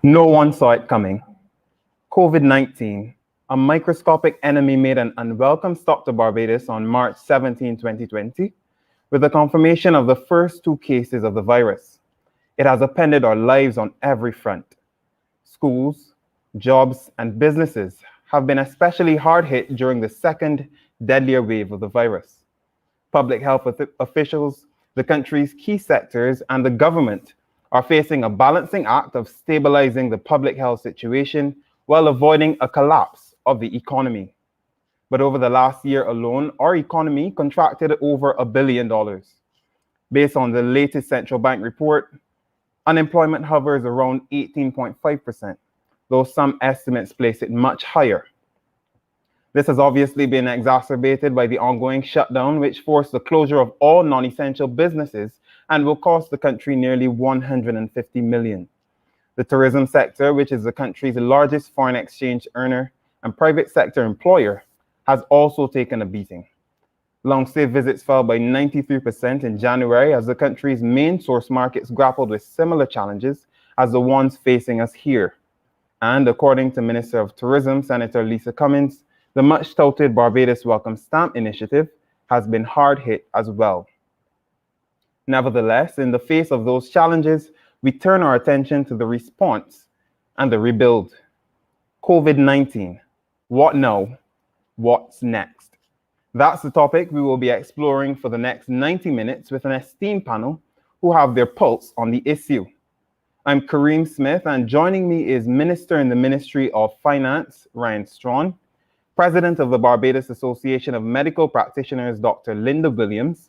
No one saw it coming. COVID-19, a microscopic enemy, made an unwelcome stop to Barbados on March 17, 2020, with the confirmation of the first two cases of the virus. It has upended our lives on every front. Schools, jobs, and businesses have been especially hard hit during the second, deadlier wave of the virus. Public health officials, the country's key sectors, and the government are facing a balancing act of stabilizing the public health situation while avoiding a collapse of the economy. But over the last year alone, our economy contracted over $1 billion. Based on the latest central bank report, unemployment hovers around 18.5%, though some estimates place it much higher. This has obviously been exacerbated by the ongoing shutdown, which forced the closure of all non-essential businesses and will cost the country nearly $150 million. The tourism sector, which is the country's largest foreign exchange earner and private sector employer, has also taken a beating. Long-stay visits fell by 93% in January as the country's main source markets grappled with similar challenges as the ones facing us here. And according to Minister of Tourism, Senator Lisa Cummins, the much-touted Barbados Welcome Stamp initiative has been hard hit as well. Nevertheless, in the face of those challenges, we turn our attention to the response and the rebuild. COVID-19, what now? What's next? That's the topic we will be exploring for the next 90 minutes with an esteemed panel who have their pulse on the issue. I'm Kareem Smith, and joining me is Minister in the Ministry of Finance, Ryan Strawn, President of the Barbados Association of Medical Practitioners, Dr. Linda Williams,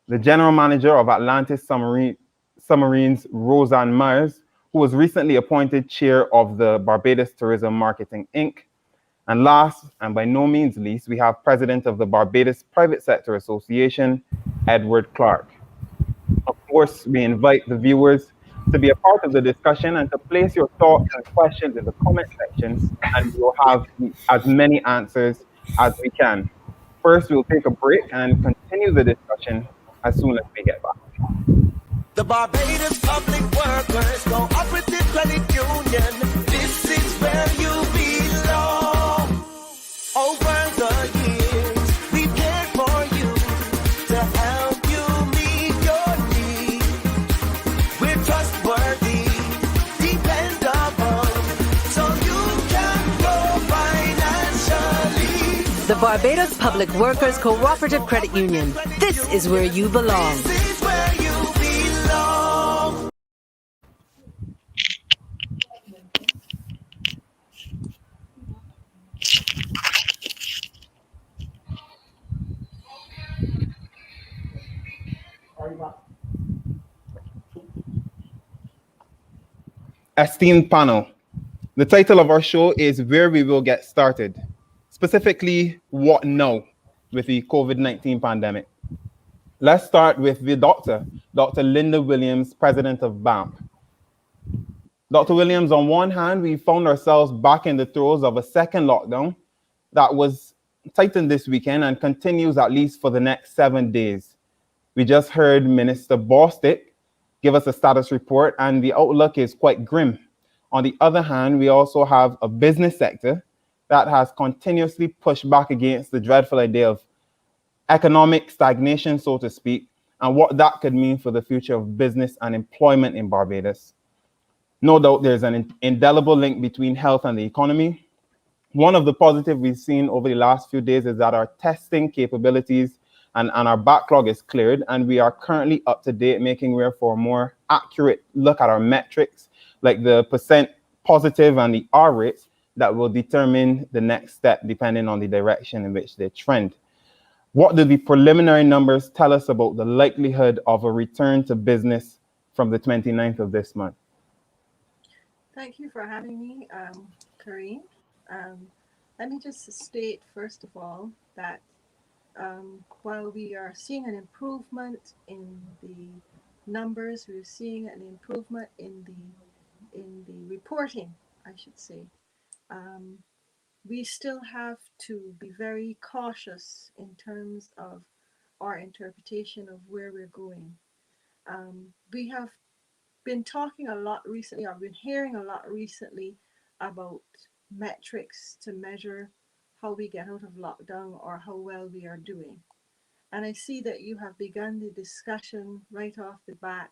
the General Manager of Atlantis Submarines, Roseanne Myers, who was recently appointed Chair of the Barbados Tourism Marketing, Inc., and last, and by no means least, we have President of the Barbados Private Sector Association, Edward Clark. Of course, we invite the viewers to be a part of the discussion and to place your thoughts and questions in the comment sections, and we'll have as many answers as we can. First, we'll take a break and continue the discussion as soon as we get back. The Barbados Public Workers Cooperative Credit Union, this is where you belong. Over the years, we cared for you to help you meet your needs. We're trustworthy, dependable, so you can grow financially. The Barbados Public Workers Cooperative Credit Union. This is where you belong. This is where you belong. Esteemed panel, the title of our show is Where We Will Get Started, specifically, what now with the COVID-19 pandemic. Let's start with the Dr. Linda Williams, President of BAMP. Dr. Williams, on one hand, we found ourselves back in the throes of a second lockdown that was tightened this weekend and continues at least for the next 7 days. We just heard Minister Bostick give us a status report, and the outlook is quite grim. On the other hand, we also have a business sector that has continuously pushed back against the dreadful idea of economic stagnation, so to speak, and what that could mean for the future of business and employment in Barbados. No doubt there's an indelible link between health and the economy. One of the positives we've seen over the last few days is that our testing capabilities and our backlog is cleared, and we are currently up to date, making way for a more accurate look at our metrics, like the percent positive and the R rates, that will determine the next step depending on the direction in which they trend. What do the preliminary numbers tell us about the likelihood of a return to business from the 29th of this month? Thank you for having me, Kareem. Let me just state, first of all, that while we are seeing an improvement in the numbers, we're seeing an improvement in the reporting, I should say. We still have to be very cautious in terms of our interpretation of where we're going. We have been talking a lot recently, I've been hearing a lot recently about metrics to measure how we get out of lockdown or how well we are doing. And I see that you have begun the discussion right off the bat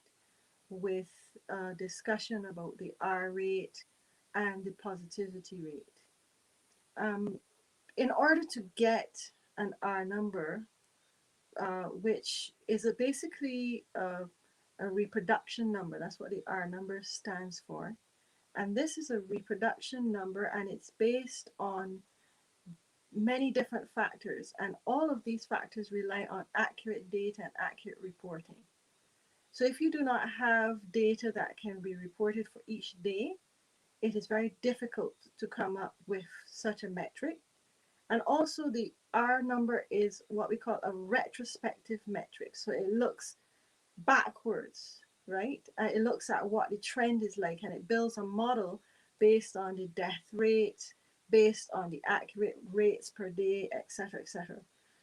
with a discussion about the R rate and the positivity rate. Um, in order to get an R number, which is basically a reproduction number, that's what the R number stands for. And this is a reproduction number, and it's based on many different factors. And all of these factors rely on accurate data and accurate reporting. So if you do not have data that can be reported for each day, it is very difficult to come up with such a metric. And also the R number is what we call a retrospective metric. So it looks backwards, right? It looks at what the trend is like, and it builds a model based on the death rate, based on the accurate rates per day, etc., etc.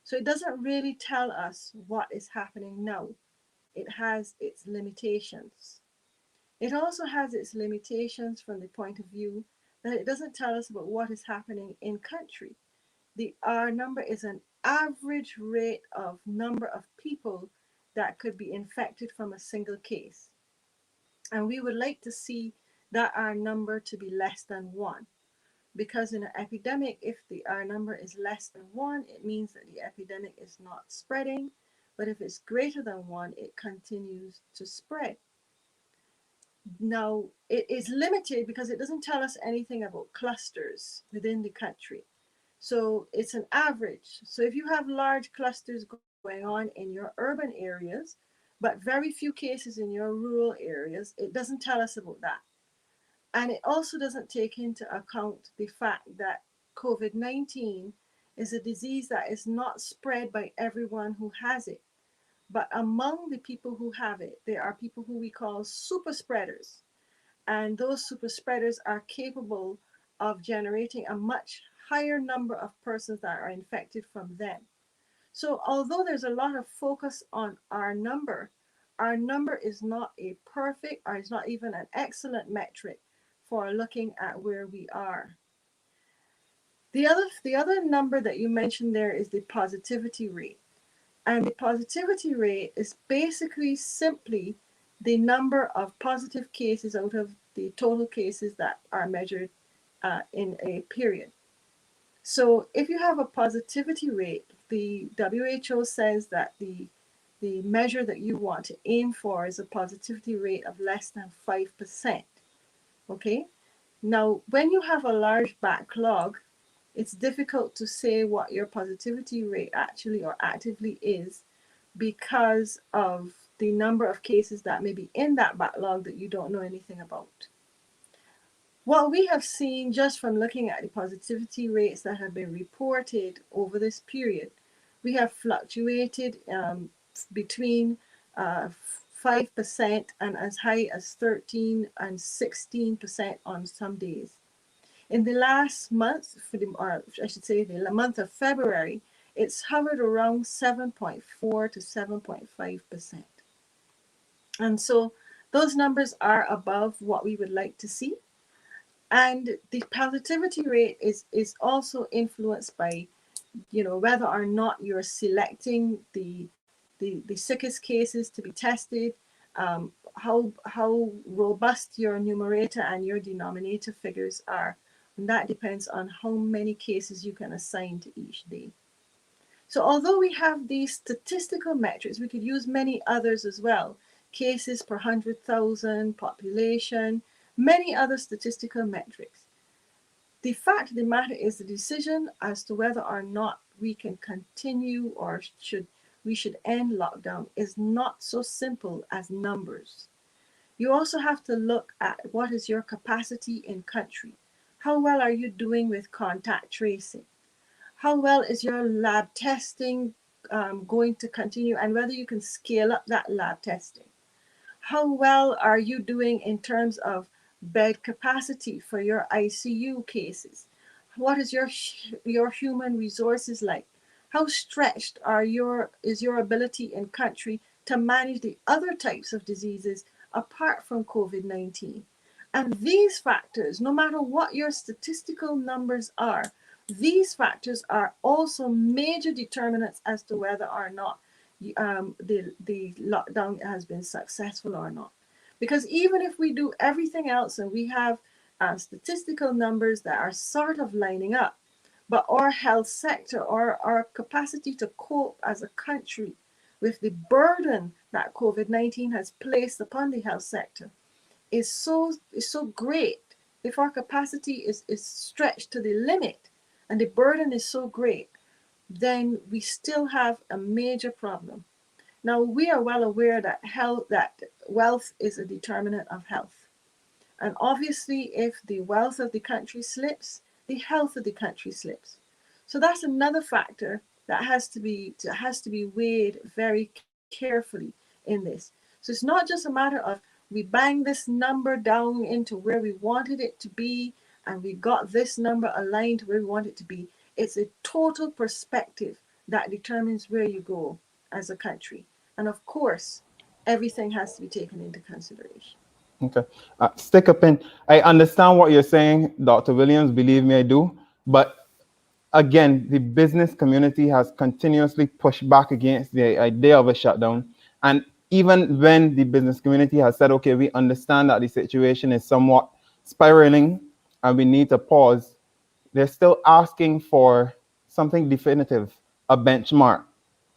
So it doesn't really tell us what is happening now. It has its limitations. It also has its limitations from the point of view that it doesn't tell us about what is happening in country. The R number is an average rate of number of people that could be infected from a single case. And we would like to see that R number to be less than 1. Because in an epidemic, if the R number is less than 1, it means that the epidemic is not spreading. But if it's greater than 1, it continues to spread. Now, it is limited because it doesn't tell us anything about clusters within the country. So it's an average. So if you have large clusters going on in your urban areas, but very few cases in your rural areas, it doesn't tell us about that. And it also doesn't take into account the fact that COVID-19 is a disease that is not spread by everyone who has it. But among the people who have it, there are people who we call super spreaders. And those super spreaders are capable of generating a much higher number of persons that are infected from them. So although there's a lot of focus on our number is not a perfect, or it's not even an excellent metric for looking at where we are. The other number that you mentioned there is the positivity rate. And the positivity rate is basically simply the number of positive cases out of the total cases that are measured in a period. So if you have a positivity rate, the WHO says that the measure that you want to aim for is a positivity rate of less than 5%. Okay? Now, when you have a large backlog, it's difficult to say what your positivity rate actually or actively is because of the number of cases that may be in that backlog that you don't know anything about. What we have seen just from looking at the positivity rates that have been reported over this period, we have fluctuated between 5% and as high as 13 and 16% on some days. In the last month, or I should say the month of February, it's hovered around 7.4 to 7.5%. And so those numbers are above what we would like to see. And the positivity rate is also influenced by, whether or not you're selecting the sickest cases to be tested, how robust your numerator and your denominator figures are. And that depends on how many cases you can assign to each day. So although we have these statistical metrics, we could use many others as well. Cases per 100,000, population, many other statistical metrics. The fact of the matter is the decision as to whether or not we can continue or we should end lockdown is not so simple as numbers. You also have to look at what is your capacity in country. How well are you doing with contact tracing? How well is your lab testing going to continue, and whether you can scale up that lab testing? How well are you doing in terms of bed capacity for your ICU cases? What is your human resources like? How stretched is your ability in country to manage the other types of diseases apart from COVID-19. And these factors, no matter what your statistical numbers are, these factors are also major determinants as to whether or not the lockdown has been successful or not. Because even if we do everything else and we have statistical numbers that are sort of lining up, but our health sector or our capacity to cope as a country with the burden that COVID-19 has placed upon the health sector is so great. If our capacity is stretched to the limit and the burden is so great, then we still have a major problem. Now, we are well aware that wealth is a determinant of health. And obviously, if the wealth of the country slips, the health of the country slips. So that's another factor that has to be weighed very carefully in this. So it's not just a matter of we bang this number down into where we wanted it to be, and we got this number aligned to where we want it to be. It's a total perspective that determines where you go as a country. And of course, everything has to be taken into consideration. Okay. Stick a pin. I understand what you're saying, Dr. Williams. Believe me, I do. But again, the business community has continuously pushed back against the idea of a shutdown. And even when the business community has said, okay, we understand that the situation is somewhat spiraling and we need to pause, they're still asking for something definitive, a benchmark,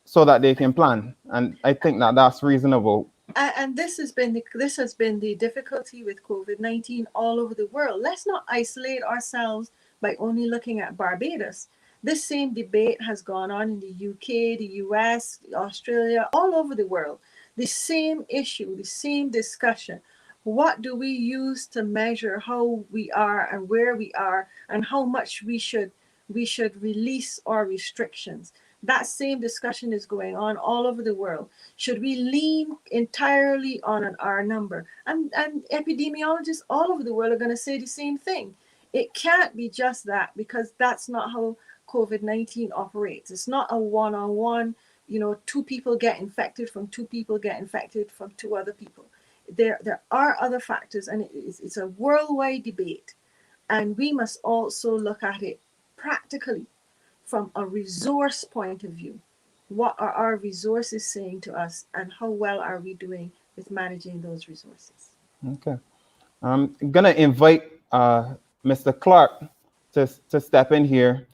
so that they can plan. And I think that that's reasonable. And this has been the difficulty with COVID-19 all over the world. Let's not isolate ourselves by only looking at Barbados. This same debate has gone on in the UK, the US, Australia, all over the world. The same issue, the same discussion. What do we use to measure how we are and where we are and how much we should release our restrictions? That same discussion is going on all over the world. Should we lean entirely on an R number? And epidemiologists all over the world are going to say the same thing. It can't be just that, because that's not how COVID-19 operates. It's not a one-on-one, two people get infected from two people get infected from two other people. There are other factors, and it's a worldwide debate. And we must also look at it practically from a resource point of view. What are our resources saying to us, and how well are we doing with managing those resources? Okay. I'm going to invite Mr. Clark to step in here.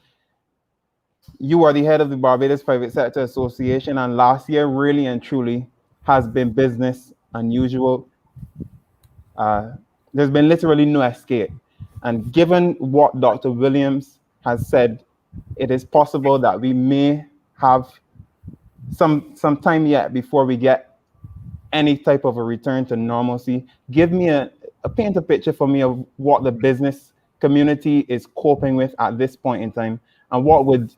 You are the head of the Barbados Private Sector Association, and last year really and truly has been business unusual. There's been literally no escape. And given what Dr. Williams has said, it is possible that we may have some time yet before we get any type of a return to normalcy. Give me paint a picture for me of what the business community is coping with at this point in time, and what would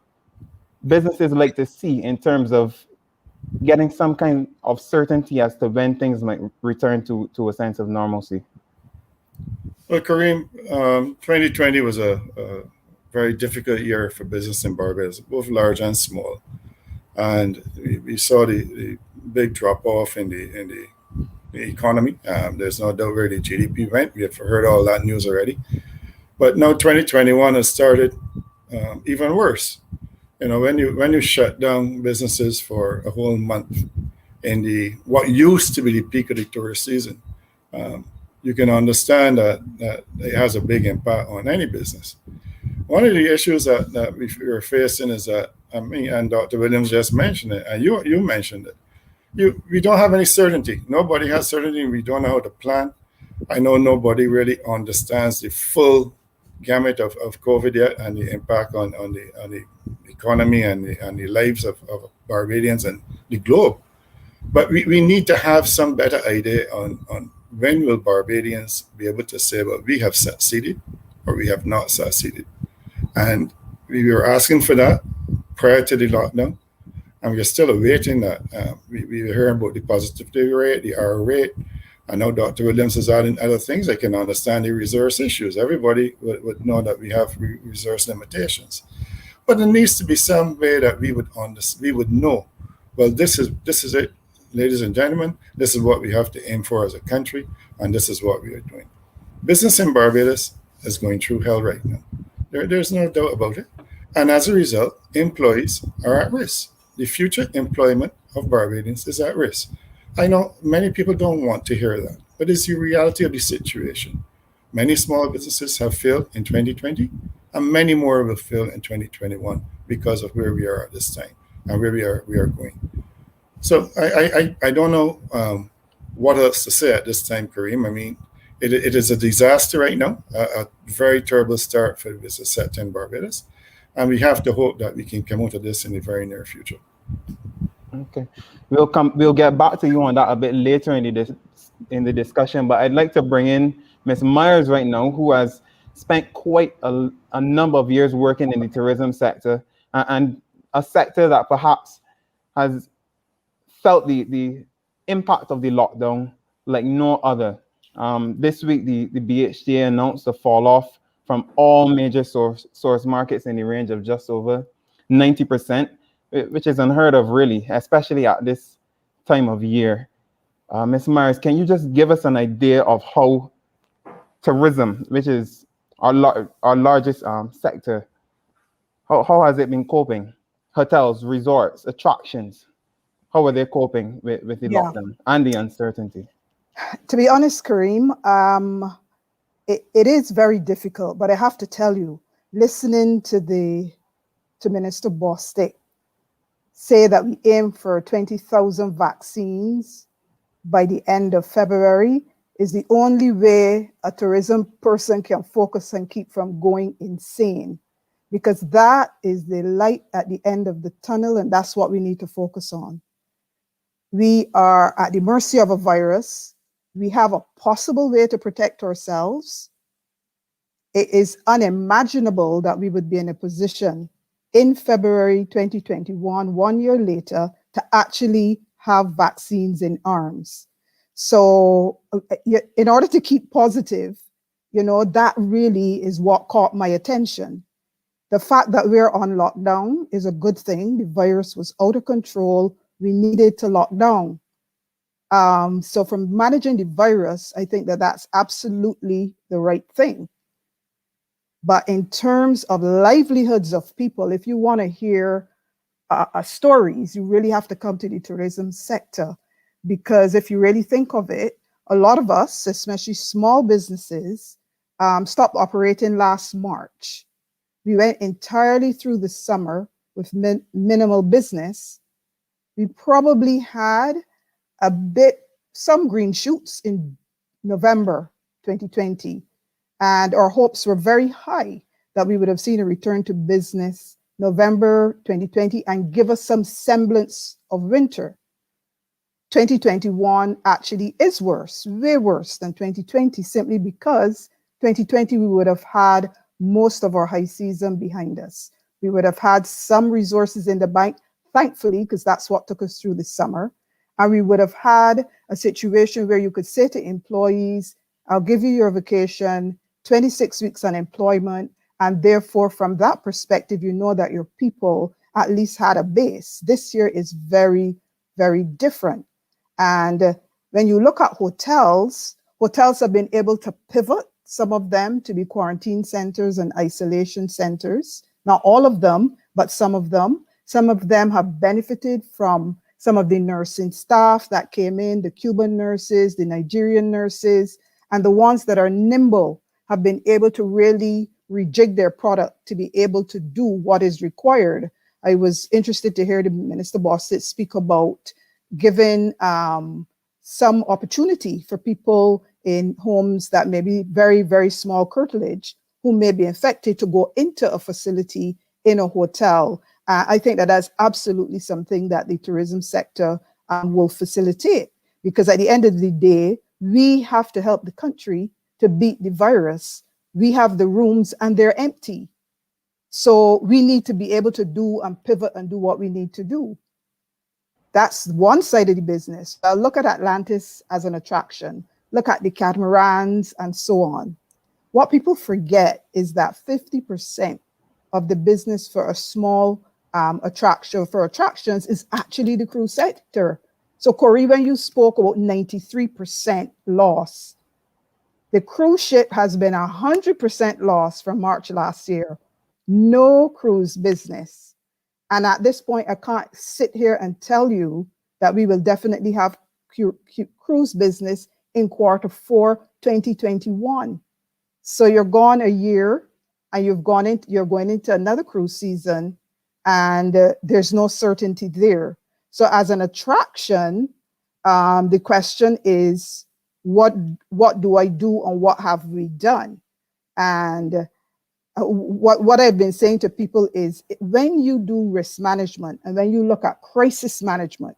businesses like to see in terms of getting some kind of certainty as to when things might return to a sense of normalcy. Well, Kareem, 2020 was a very difficult year for business in Barbados, both large and small. And we saw the big drop off in the economy. There's no doubt where the GDP went. We have heard all that news already. But now 2021 has started even worse. When you shut down businesses for a whole month in what used to be the peak of the tourist season, you can understand that it has a big impact on any business. One of the issues that we're facing is that, and Dr. Williams just mentioned it, and you mentioned it. We don't have any certainty. Nobody has certainty. We don't know how to plan. I know nobody really understands the full gamut of COVID yet, and the impact on the economy and the lives of Barbadians and the globe. But we need to have some better idea on when will Barbadians be able to say, well, we have succeeded or we have not succeeded. And we were asking for that prior to the lockdown, and we're still awaiting that. We were hearing about the positivity rate, the R rate. I know Dr. Williams is adding other things. I can understand the resource issues. Everybody would know that we have resource limitations. But there needs to be some way that we would know, well, this is it. ladies and gentlemen, this is what we have to aim for as a country, and this is what we are doing. Business in Barbados is going through hell right now. There's no doubt about it. And as a result, employees are at risk. The future employment of Barbadians is at risk. I know many people don't want to hear that, but it's the reality of the situation. Many small businesses have failed in 2020, and many more will fail in 2021 because of where we are at this time and where we are going. So I don't know what else to say at this time, Kareem. I mean, it is a disaster right now, a very terrible start for the business sector in Barbados, and we have to hope that we can come out of this in the very near future. Okay, we'll get back to you on that a bit later in the discussion, but I'd like to bring in Ms. Myers right now, who has spent quite a number of years working in the tourism sector, and a sector that perhaps has felt the impact of the lockdown like no other. This week, the BHTA announced a fall off from all major source markets in the range of just over 90%, which is unheard of, really, especially at this time of year. Ms. Myers, can you just give us an idea of how tourism, which is our largest sector, how has it been coping? Hotels, resorts, attractions, how are they coping with the lockdown and the uncertainty? To be honest, Kareem, it is very difficult, but I have to tell you, listening to Minister Bostic say that we aim for 20,000 vaccines by the end of February is the only way a tourism person can focus and keep from going insane, because that is the light at the end of the tunnel, and that's what we need to focus on. We are at the mercy of a virus. We have a possible way to protect ourselves. It is unimaginable that we would be in a position in February 2021, 1 year later, to actually have vaccines in arms. So in order to keep positive, that really is what caught my attention. The fact that we're on lockdown is a good thing. The virus was out of control. We needed to lock down. So from managing the virus, I think that that's absolutely the right thing. But in terms of livelihoods of people, if you want to hear stories, you really have to come to the tourism sector. Because if you really think of it, a lot of us, especially small businesses, stopped operating last March. We went entirely through the summer with minimal business. We probably had some green shoots in November 2020. And our hopes were very high that we would have seen a return to business November 2020 and give us some semblance of winter. 2021 actually is worse, way worse than 2020, simply because 2020 we would have had most of our high season behind us. We would have had some resources in the bank, thankfully, because that's what took us through the summer. And we would have had a situation where you could say to employees, I'll give you your vacation, 26 weeks unemployment, and therefore from that perspective, you know that your people at least had a base. This year is very, very different. And when you look at hotels have been able to pivot, some of them to be quarantine centers and isolation centers. Not all of them, but some of them. Some of them have benefited from some of the nursing staff that came in, the Cuban nurses, the Nigerian nurses, and the ones that are nimble have been able to really rejig their product to be able to do what is required. I was interested to hear the Minister Bostic speak about giving some opportunity for people in homes that may be very, very small curtilage who may be infected to go into a facility in a hotel. I think that that's absolutely something that the tourism sector will facilitate, because at the end of the day, we have to help the country to beat the virus. We have the rooms and they're empty. So we need to be able to do and pivot and do what we need to do. That's one side of the business. Look at Atlantis as an attraction. Look at the catamarans and so on. What people forget is that 50% of the business for a small attraction, for attractions, is actually the cruise sector. So Corey, when you spoke about 93% loss, the cruise ship has been 100% loss from March last year. No cruise business. And at this point, I can't sit here and tell you that we will definitely have cruise business in Q4 2021. So you're gone a year, and you're going into another cruise season, and there's no certainty there. So as an attraction, the question is, what do I do, and what have we done? And what I've been saying to people is, when you do risk management and when you look at crisis management,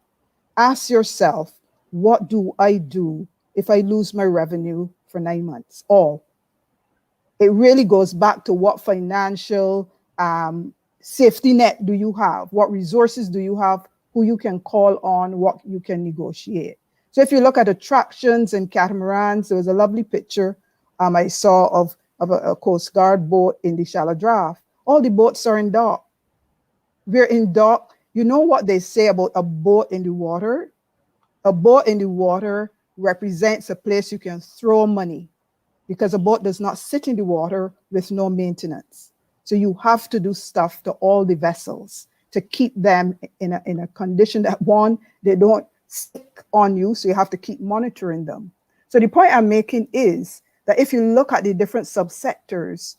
ask yourself, what do I do if I lose my revenue for 9 months? It really goes back to what financial safety net do you have? What resources do you have? Who you can call on? What you can negotiate? So if you look at attractions and catamarans, there was a lovely picture I saw of a Coast Guard boat in the shallow draft. All the boats are in dock. We're in dock. You know what they say about a boat in the water? A boat in the water represents a place you can throw money, because a boat does not sit in the water with no maintenance. So you have to do stuff to all the vessels to keep them in a condition that, one, they don't stick on you, so you have to keep monitoring them. So the point I'm making is that if you look at the different subsectors,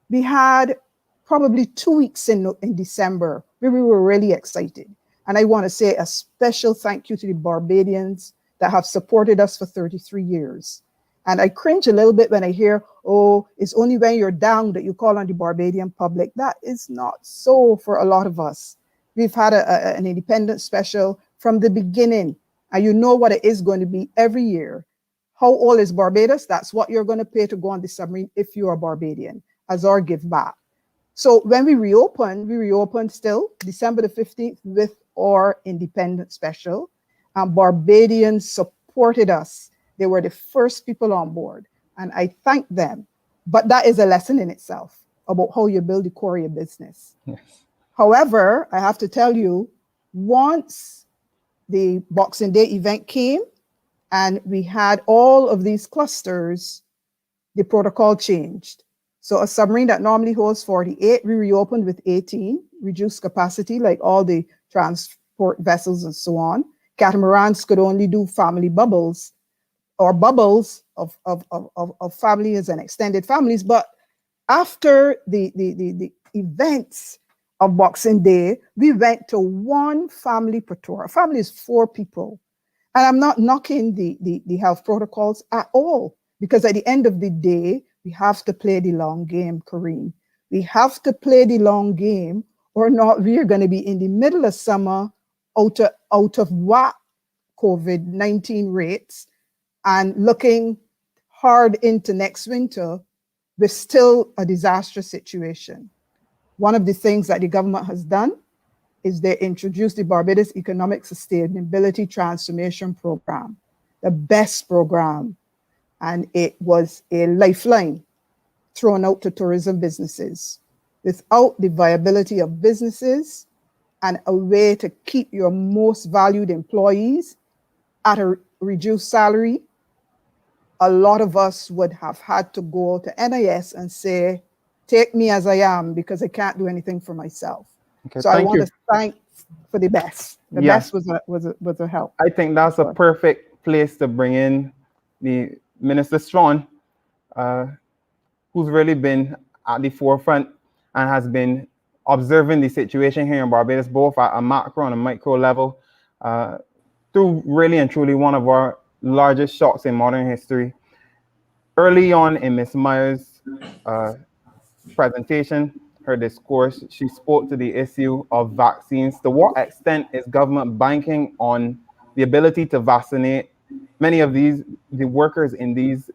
we had probably 2 weeks in December where we were really excited. And I want to say a special thank you to the Barbadians that have supported us for 33 years. And I cringe a little bit when I hear, oh, it's only when you're down that you call on the Barbadian public. That is not so for a lot of us. We've had an independent special from the beginning, and you know what it is going to be every year. How old is Barbados? That's what you're going to pay to go on the submarine if you are Barbadian, as our give back. So when we reopened still December the 15th with our independent special, and Barbadians supported us. They were the first people on board, and I thank them. But that is a lesson in itself about how you build the core of your business. Yes. However, I have to tell you, once the Boxing Day event came and we had all of these clusters, the protocol changed. So a submarine that normally holds 48, we reopened with 18, reduced capacity like all the transport vessels and so on. Catamarans could only do family bubbles, or bubbles of families and extended families. But after the events of Boxing Day, we went to one family per tour. A family is 4 people. And I'm not knocking the health protocols at all, because at the end of the day, we have to play the long game, Kareem. We have to play the long game, or not, we are going to be in the middle of summer out of whack COVID-19 rates and looking hard into next winter with still a disastrous situation. One of the things that the government has done is they introduced the Barbados Economic Sustainability Transformation Program, the best program. And it was a lifeline thrown out to tourism businesses. Without the viability of businesses and a way to keep your most valued employees at a reduced salary, a lot of us would have had to go to NIS and say, take me as I am, because I can't do anything for myself. Okay, so I want to thank for the best. The best was a help. I think that's a perfect place to bring in the Minister Strawn, who's really been at the forefront and has been observing the situation here in Barbados, both at a macro and a micro level, through really and truly one of our largest shocks in modern history. Early on in Ms. Myers' presentation, her discourse, she spoke to the issue of vaccines. To what extent is government banking on the ability to vaccinate many of the workers in these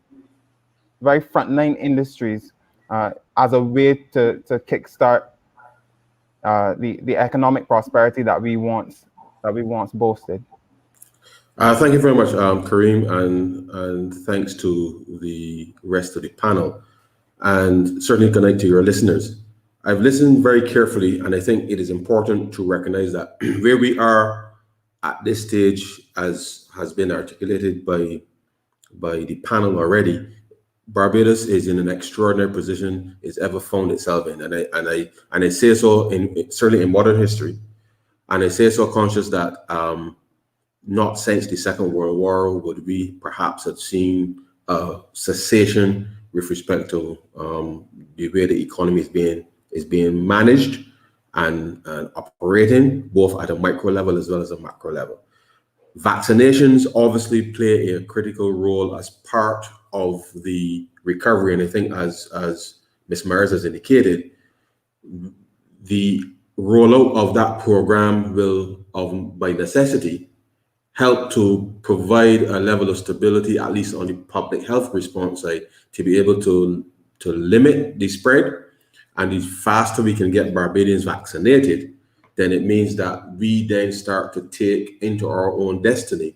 very frontline industries as a way to kickstart the economic prosperity that we once boasted? Thank you very much, Kareem, and thanks to the rest of the panel, and certainly connect to your listeners. I've listened very carefully, and I think it is important to recognize that where we are at this stage, as has been articulated by the panel already, Barbados is in an extraordinary position it's ever found itself in, and I say so certainly in modern history, and I say so conscious that not since the Second World War would we perhaps have seen a cessation with respect to the way the economy is being managed and operating, both at a micro level as well as a macro level. Vaccinations obviously play a critical role as part of the recovery, and I think as Ms. Myers has indicated, the rollout of that program will, by necessity, help to provide a level of stability, at least on the public health response side, to be able to limit the spread. And the faster we can get Barbadians vaccinated, then it means that we then start to take into our own destiny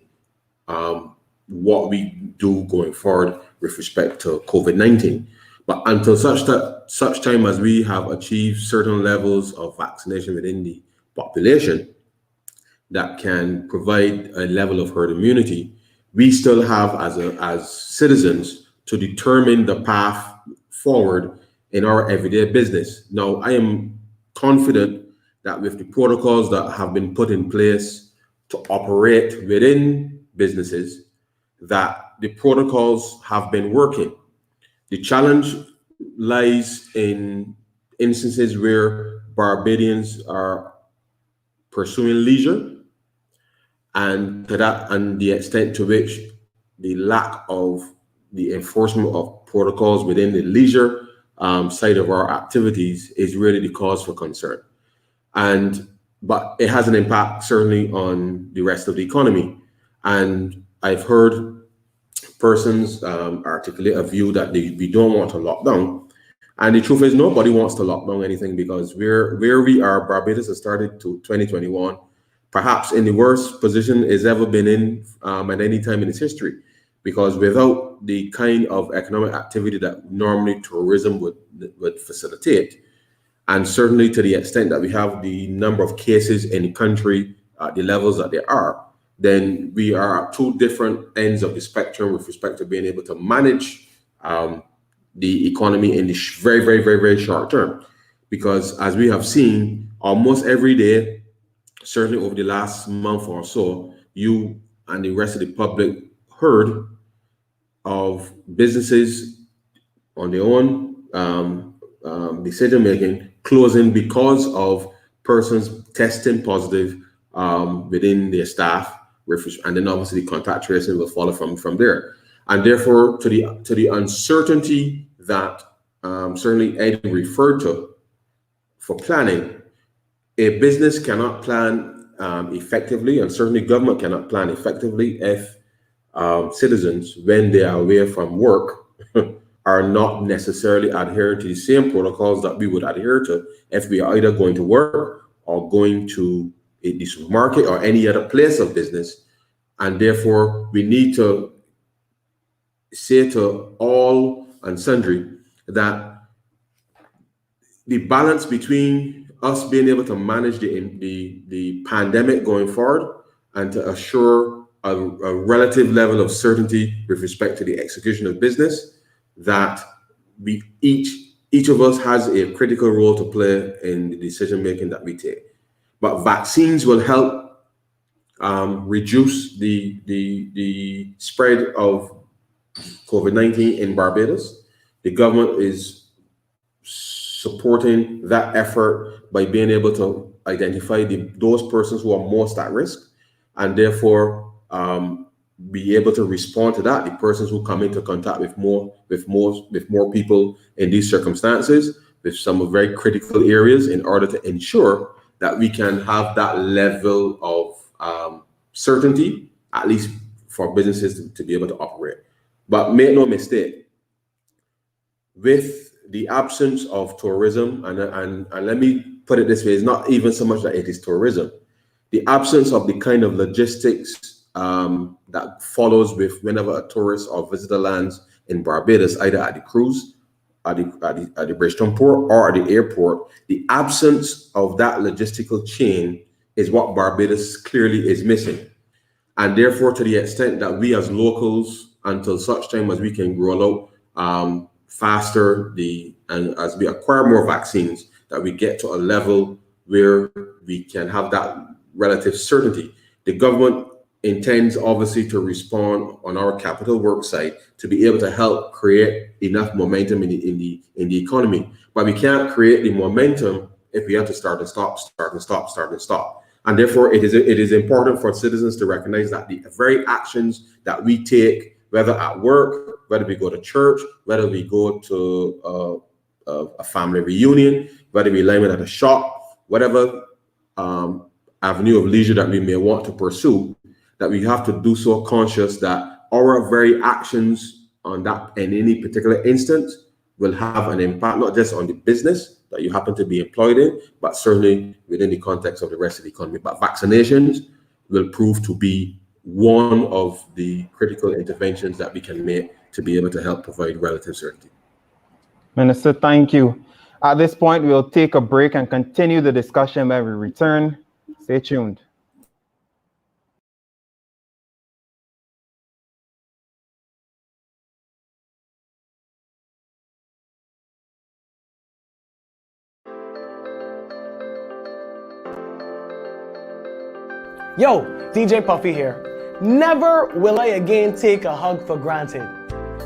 what we do going forward with respect to COVID-19. But until such time as we have achieved certain levels of vaccination within the population that can provide a level of herd immunity, we still have as citizens to determine the path forward in our everyday business. Now, I am confident that with the protocols that have been put in place to operate within businesses, that the protocols have been working. The challenge lies in instances where Barbadians are pursuing leisure, and to that, and the extent to which the lack of the enforcement of protocols within the leisure side of our activities is really the cause for concern. But it has an impact certainly on the rest of the economy. And I've heard persons articulate a view that we don't want to lock down. And the truth is, nobody wants to lock down anything, because where we are, Barbados has started to 2021, perhaps in the worst position it's ever been in at any time in its history, because without the kind of economic activity that normally tourism would facilitate, and certainly to the extent that we have the number of cases in the country at the levels that they are, then we are at two different ends of the spectrum with respect to being able to manage the economy in the very, very, very, very short term. Because as we have seen, almost every day, certainly over the last month or so, you and the rest of the public heard of businesses on their own decision-making closing because of persons testing positive within their staff, and then obviously contact tracing will follow from there. And therefore, to the uncertainty that certainly Ed referred to for planning, a business cannot plan effectively, and certainly government cannot plan effectively if citizens, when they are away from work, are not necessarily adhering to the same protocols that we would adhere to if we are either going to work or going to the supermarket or any other place of business. And therefore, we need to say to all and sundry that the balance between us being able to manage the pandemic going forward and to assure a relative level of certainty with respect to the execution of business, that we each of us has a critical role to play in the decision making that we take. But vaccines will help reduce the spread of COVID-19 in Barbados. The government is supporting that effort by being able to identify those persons who are most at risk, and therefore be able to respond to that, the persons who come into contact with more people in these circumstances, with some very critical areas, in order to ensure that we can have that level of certainty, at least for businesses to be able to operate. But make no mistake, with the absence of tourism, and let me put it this way, it's not even so much that it is tourism, the absence of the kind of logistics that follows with whenever a tourist or visitor lands in Barbados, either at the cruise, at the Bridgeton port, or at the airport, the absence of that logistical chain is what Barbados clearly is missing. And therefore, to the extent that we as locals, until such time as we can roll out faster and as we acquire more vaccines, that we get to a level where we can have that relative certainty. The government intends obviously to respond on our capital work side to be able to help create enough momentum in the economy. But we can't create the momentum if we have to start and stop, start and stop, start and stop. And therefore, it is important for citizens to recognize that the very actions that we take, whether at work, whether we go to church, whether we go to a family reunion, whether we line at a shop, whatever avenue of leisure that we may want to pursue, that we have to do so conscious that our very actions on that in any particular instance will have an impact, not just on the business that you happen to be employed in, but certainly within the context of the rest of the economy. But vaccinations will prove to be one of the critical interventions that we can make to be able to help provide relative certainty. Minister, thank you. At this point, we'll take a break and continue the discussion when we return. Stay tuned. Yo, DJ Puffy here. Never will I again take a hug for granted.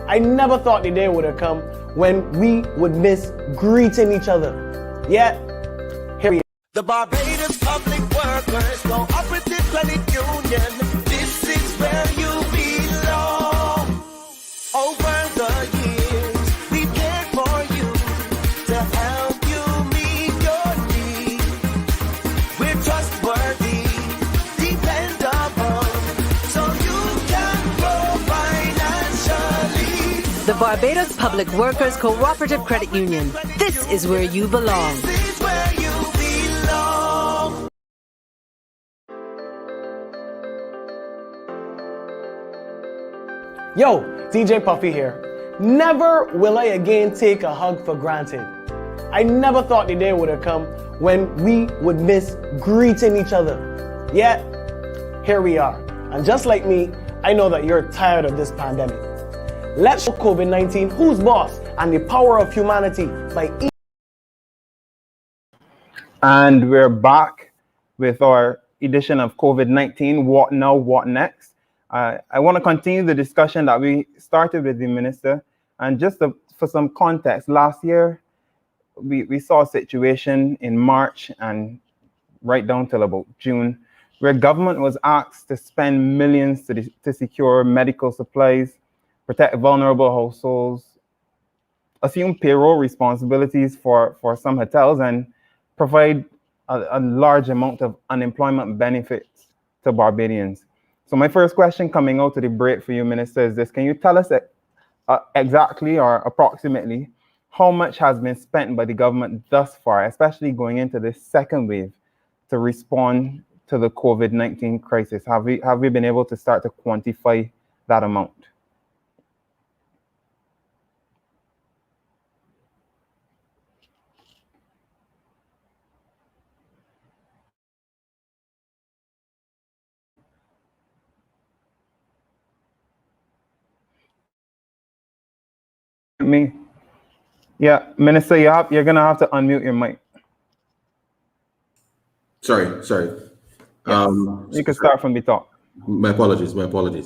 I never thought the day would have come when we would miss greeting each other. Yet, here we are. The Barbados Public Workers Cooperative Credit Union. This is where you belong. Over the years, we cared for you to help you meet your needs. We're trustworthy, dependable, so you can grow financially. The Barbados Public Workers Cooperative Credit Union. This is where you belong. This is where you belong. Yo, DJ Puffy here. Never will I again take a hug for granted. I never thought the day would have come when we would miss greeting each other. Yet, here we are. And just like me, I know that you're tired of this pandemic. Let's show COVID-19 who's boss and the power of humanity by And we're back with our edition of COVID-19, What Now, What Next? I want to continue the discussion that we started with the minister. And just for some context, last year, we saw a situation in March and right down till about June, where government was asked to spend millions to secure medical supplies, protect vulnerable households, assume payroll responsibilities for some hotels, and provide a large amount of unemployment benefits to Barbadians. So my first question coming out of the break for you, Minister, is this. Can you tell us exactly or approximately how much has been spent by the government thus far, especially going into this second wave, to respond to the COVID-19 crisis? Have we been able to start to quantify that amount? Me. Yeah, Minister, you're gonna have to unmute your mic. Sorry. You can start from the top. My apologies.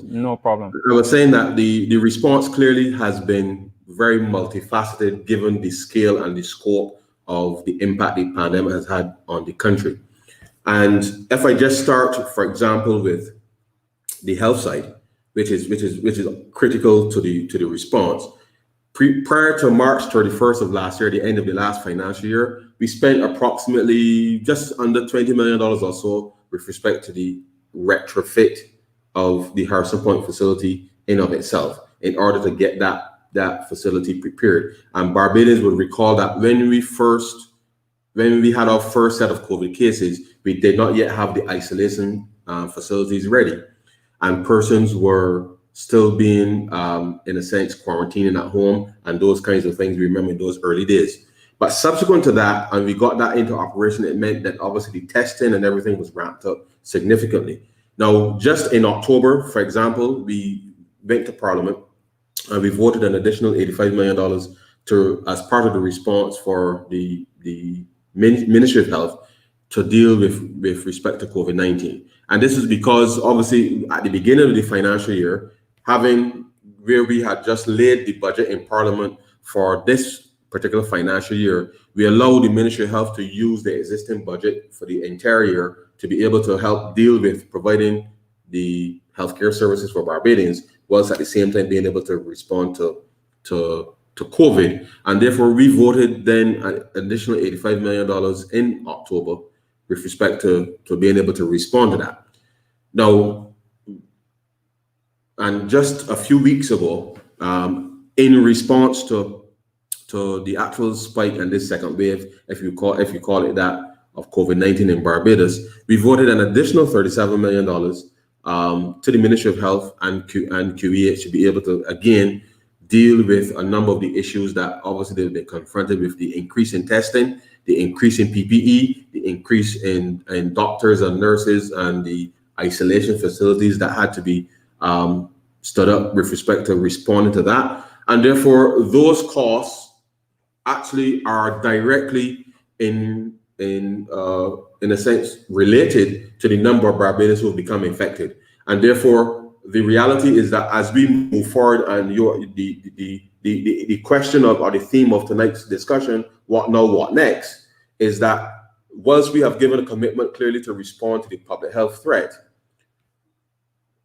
No problem. I was saying that the response clearly has been very multifaceted given the scale and the scope of the impact the pandemic has had on the country. And if I just start, for example, with the health side, which is critical to the response. Prior to March 31st of last year, the end of the last financial year, we spent approximately just under $20 million or so with respect to the retrofit of the Harrison Point facility in of itself in order to get that facility prepared. And Barbadians would recall that when we had our first set of COVID cases, we did not yet have the isolation facilities ready. And persons were still being, in a sense, quarantining at home and those kinds of things. We remember in those early days. But subsequent to that, and we got that into operation, it meant that obviously the testing and everything was ramped up significantly. Now, just in October, for example, we went to Parliament and we voted an additional $85 million to, as part of the response for the Ministry of Health to deal with respect to COVID-19. And this is because obviously at the beginning of the financial year, where we had just laid the budget in Parliament for this particular financial year, we allowed the Ministry of Health to use the existing budget for the entire year to be able to help deal with providing the healthcare services for Barbadians, whilst at the same time being able to respond to COVID. And therefore, we voted then an additional $85 million in October with respect to being able to respond to that. Now, and just a few weeks ago, in response to the actual spike and this second wave, if you call it that, of COVID-19 in Barbados, we voted an additional $37 million to the Ministry of Health and QEH to be able to again deal with a number of the issues that obviously they've been confronted with: the increase in testing, the increase in PPE, the increase in doctors and nurses, and the isolation facilities that had to be stood up with respect to responding to that. And therefore, those costs actually are directly in a sense related to the number of Barbadians who have become infected. And therefore, the reality is that as we move forward, and the question of, or the theme of tonight's discussion, what now, what next, is that once we have given a commitment clearly to respond to the public health threat,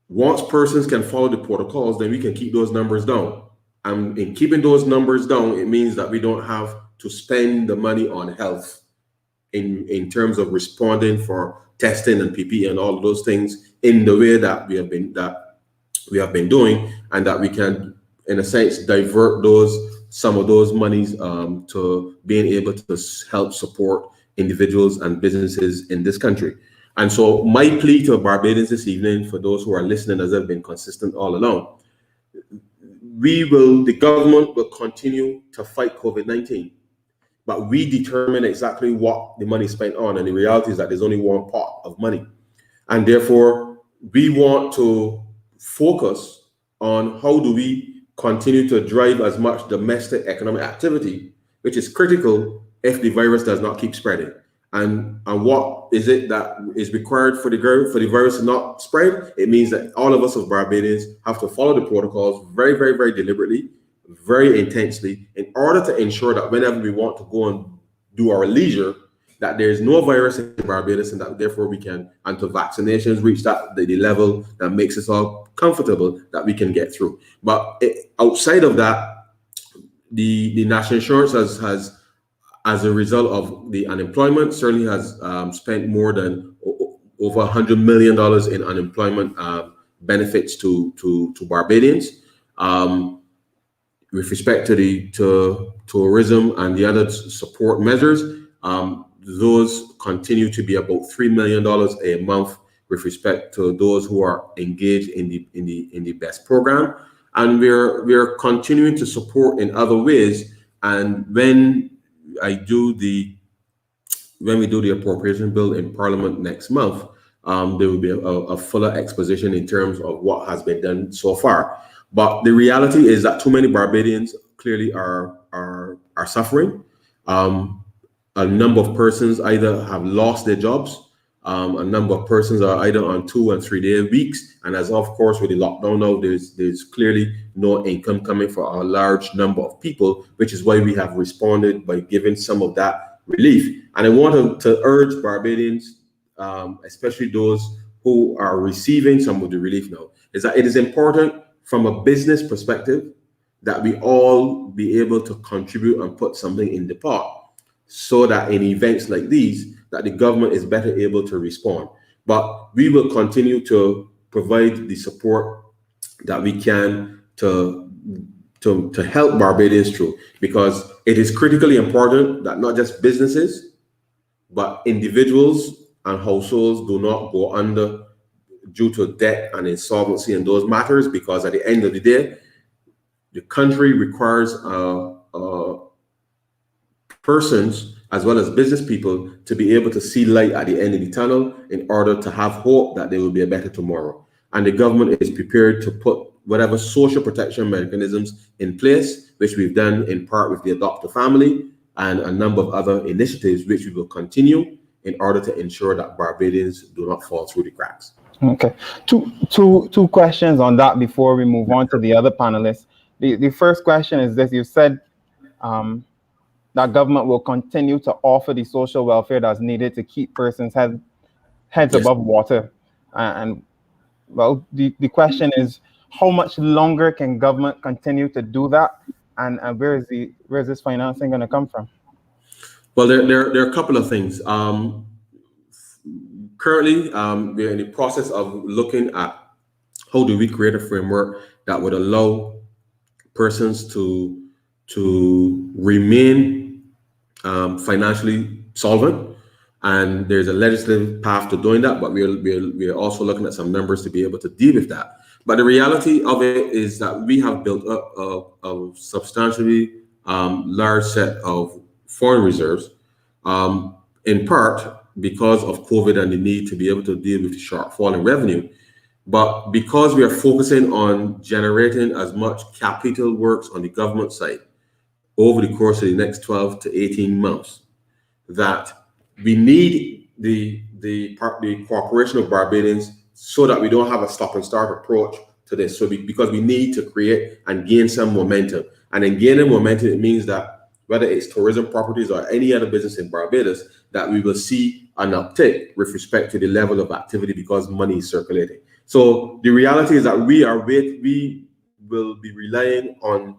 once persons can follow the protocols, then we can keep those numbers down. And in keeping those numbers down, it means that we don't have to spend the money on health in terms of responding for testing and PPE and all of those things in the way that we have been doing, and that we can, in a sense, divert some of those monies to being able to help support individuals and businesses in this country. And so my plea to Barbadians this evening, for those who are listening, as I've been consistent all along, the government will continue to fight COVID-19, but we determine exactly what the money is spent on. And the reality is that there's only one pot of money. And therefore, we want to focus on how do we continue to drive as much domestic economic activity, which is critical if the virus does not keep spreading. And what is it that is required for the virus to not spread? It means that all of us as Barbadians have to follow the protocols very, very, very deliberately, very intensely, in order to ensure that whenever we want to go and do our leisure, that there is no virus in Barbados, and that therefore we can, until vaccinations reach the level that makes us all comfortable, that we can get through. But outside of that, the national insurance has as a result of the unemployment, certainly has spent more than over $100 million in unemployment benefits to Barbadians. With respect to tourism and the other support measures, those continue to be about $3 million a month with respect to those who are engaged in the BEST program. And we're continuing to support in other ways. And when we do the appropriation bill in Parliament next month, there will be a fuller exposition in terms of what has been done so far. But the reality is that too many Barbadians clearly are suffering. A number of persons either have lost their jobs. A number of persons are either on 2 and 3 day weeks. And as of course with the lockdown now, there's clearly no income coming for a large number of people, which is why we have responded by giving some of that relief. And I want to urge Barbadians, especially those who are receiving some of the relief now, is that it is important from a business perspective that we all be able to contribute and put something in the pot, so that in events like these, that the government is better able to respond. But we will continue to provide the support that we can to help Barbadians through, because it is critically important that not just businesses, but individuals and households do not go under due to debt and insolvency and those matters, because at the end of the day, the country requires persons as well as business people to be able to see light at the end of the tunnel in order to have hope that there will be a better tomorrow. And the government is prepared to put whatever social protection mechanisms in place, which we've done in part with the Adopt a Family and a number of other initiatives, which we will continue in order to ensure that Barbadians do not fall through the cracks. Okay, two questions on that before we move on to the other panelists. The first question is this: you said that government will continue to offer the social welfare that's needed to keep persons' heads Yes. above water. And well, the question is, how much longer can government continue to do that? And where is this financing going to come from? Well, there are a couple of things. Currently, we're in the process of looking at how do we create a framework that would allow persons to remain financially solvent, and there's a legislative path to doing that. But we're also looking at some numbers to be able to deal with that. But the reality of it is that we have built up a substantially large set of foreign reserves, in part because of COVID and the need to be able to deal with the shortfall in revenue. But because we are focusing on generating as much capital works on the government side over the course of the next 12 to 18 months, that we need the cooperation of Barbadians so that we don't have a stop and start approach to this. So because we need to create and gain some momentum. And in gaining momentum, it means that whether it's tourism properties or any other business in Barbados, that we will see an uptick with respect to the level of activity because money is circulating. So the reality is that we will be relying on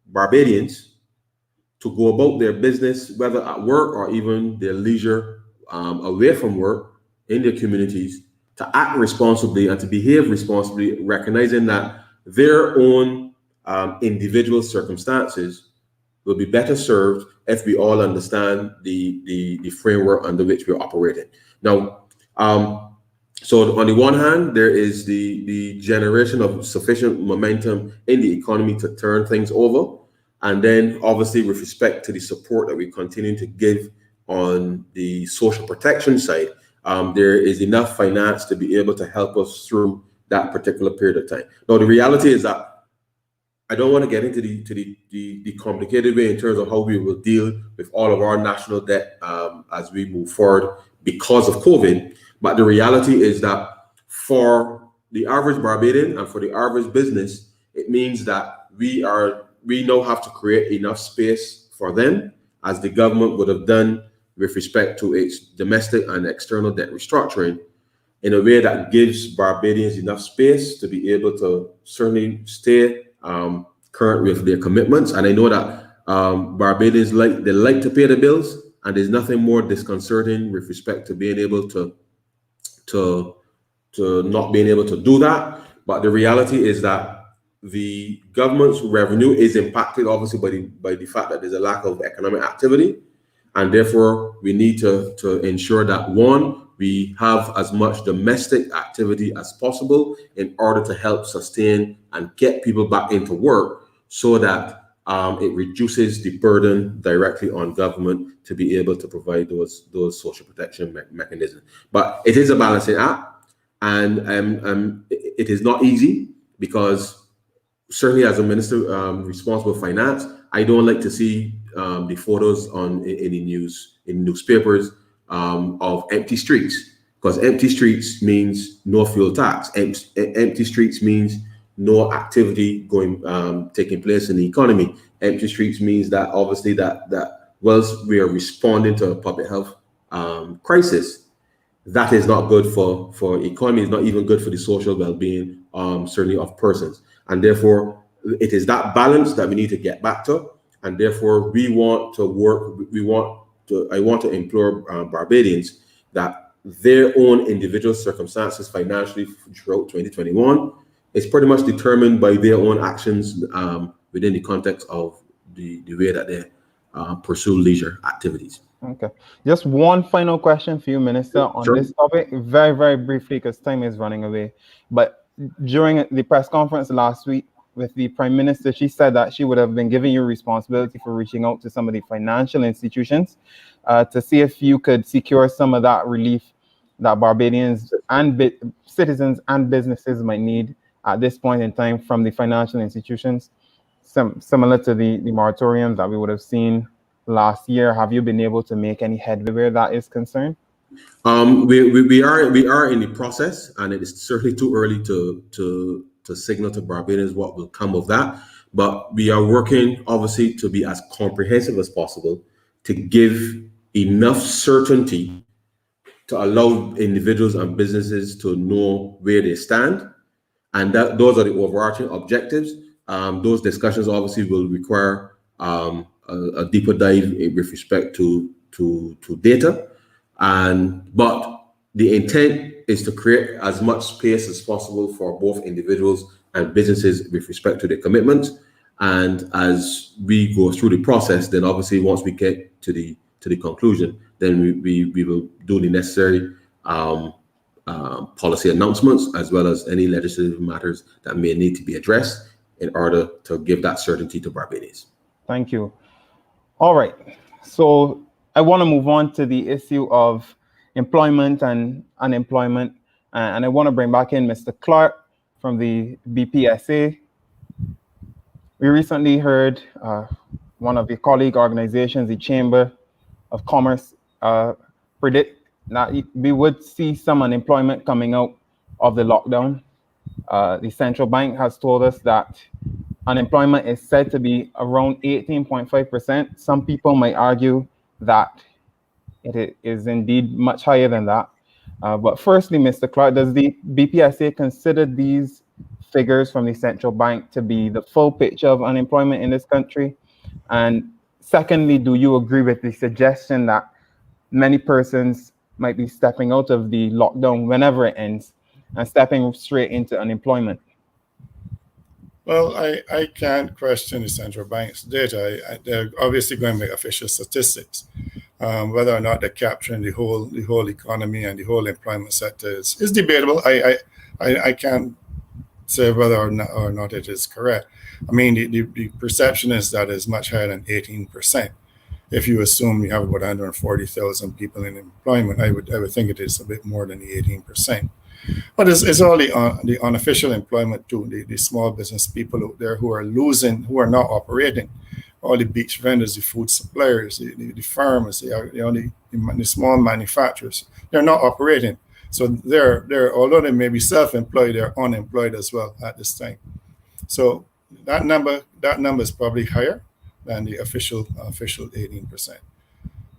Barbadians to go about their business, whether at work or even their leisure, away from work in their communities, to act responsibly and to behave responsibly, recognizing that their own individual circumstances will be better served if we all understand the framework under which we're operating. Now, so on the one hand, there is the generation of sufficient momentum in the economy to turn things over. And then obviously with respect to the support that we continue to give on the social protection side, there is enough finance to be able to help us through that particular period of time. Now, the reality is that I don't want to get into the complicated way in terms of how we will deal with all of our national debt as we move forward because of COVID. But the reality is that for the average Barbadian and for the average business, it means that we now have to create enough space for them, as the government would have done with respect to its domestic and external debt restructuring, in a way that gives Barbadians enough space to be able to certainly stay current with their commitments. And I know that Barbadians like to pay the bills, and there's nothing more disconcerting with respect to being able to not being able to do that. But the reality is that the government's revenue is impacted obviously by the fact that there's a lack of economic activity, and therefore we need to ensure that, one, we have as much domestic activity as possible in order to help sustain and get people back into work, so that it reduces the burden directly on government to be able to provide those social protection mechanisms. But it is a balancing act, and it is not easy, because certainly as a minister responsible for finance, I don't like to see the photos in the newspapers of empty streets, because empty streets means no fuel tax. Empty streets means no activity taking place in the economy. Empty streets means that obviously that whilst we are responding to a public health crisis, that is not good for economy. It's not even good for the social well-being, certainly of persons. And therefore, it is that balance that we need to get back to. And therefore, I want to implore Barbadians that their own individual circumstances financially throughout 2021 is pretty much determined by their own actions within the context of the way that they pursue leisure activities. Okay. Just one final question for you, Minister, on this topic, very, very briefly, because time is running away. But during the press conference last week, with the Prime Minister, she said that she would have been giving you responsibility for reaching out to some of the financial institutions to see if you could secure some of that relief that Barbadians and citizens and businesses might need at this point in time from the financial institutions, similar to the moratorium that we would have seen last year. Have you been able to make any headway where that is concerned? We are in the process, and it is certainly too early to signal to Barbadians what will come of that. But we are working, obviously, to be as comprehensive as possible to give enough certainty to allow individuals and businesses to know where they stand, and that those are the overarching objectives. Those discussions obviously will require a deeper dive with respect to data. But the intent is to create as much space as possible for both individuals and businesses with respect to their commitments. And as we go through the process, then obviously once we get to the conclusion, then we will do the necessary policy announcements as well as any legislative matters that may need to be addressed in order to give that certainty to Barbadians. Thank you. All right. So I want to move on to the issue of employment and unemployment. And I want to bring back in Mr. Clark from the BPSA. We recently heard one of the colleague organizations, the Chamber of Commerce, predict that we would see some unemployment coming out of the lockdown. The central bank has told us that unemployment is said to be around 18.5%. Some people might argue that it is indeed much higher than that. But firstly, Mr. Clark, does the BPSA consider these figures from the central bank to be the full picture of unemployment in this country? And secondly, do you agree with the suggestion that many persons might be stepping out of the lockdown whenever it ends and stepping straight into unemployment? Well, I can't question the central bank's data. They're obviously going by official statistics. Whether or not they're capturing the whole economy and the whole employment sector is debatable. I can't say whether or not it is correct. I mean, the perception is that it's much higher than 18%. If you assume you have about 140,000 people in employment, I would think it is a bit more than the 18%. But it's all the unofficial employment too, the small business people out there who are losing, who are not operating. All the beach vendors, the food suppliers, the farmers, the small manufacturers, they're not operating. So they're although they may be self-employed, they're unemployed as well at this time. So that number is probably higher than the official 18%.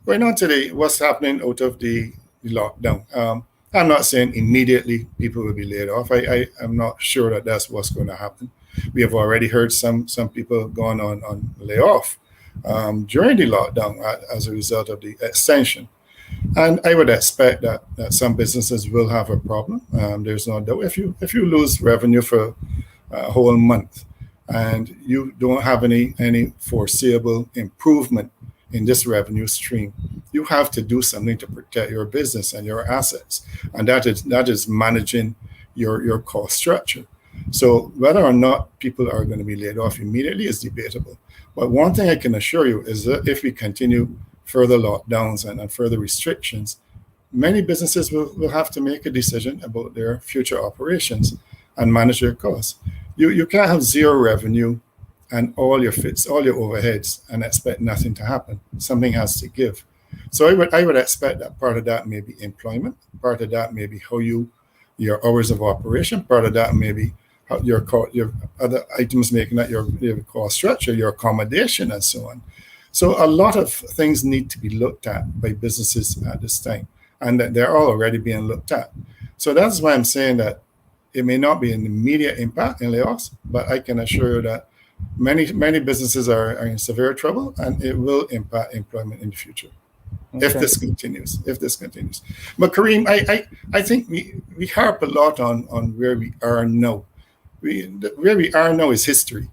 Going on to what's happening out of the lockdown. I'm not saying immediately people will be laid off. I'm not sure that that's what's going to happen. We have already heard some people going on layoff during the lockdown as a result of the extension. And I would expect that some businesses will have a problem. There's no doubt. If you lose revenue for a whole month and you don't have any foreseeable improvement in this revenue stream, you have to do something to protect your business and your assets, and that is managing your cost structure. So whether or not people are going to be laid off immediately is debatable. But one thing I can assure you is that if we continue further lockdowns and further restrictions, many businesses will have to make a decision about their future operations and manage their costs. You can't have zero revenue and all your overheads and expect nothing to happen. Something has to give. So I would expect that part of that may be employment, part of that may be your hours of operation, part of that may be how your other items making that your cost structure, your accommodation, and so on. So a lot of things need to be looked at by businesses at this time, and that they're all already being looked at. So that's why I'm saying that it may not be an immediate impact in layoffs, but I can assure you that many businesses are in severe trouble, and it will impact employment in the future. Okay. If this continues. But Kareem, I think we harp a lot on where we are now. Where we are now is history.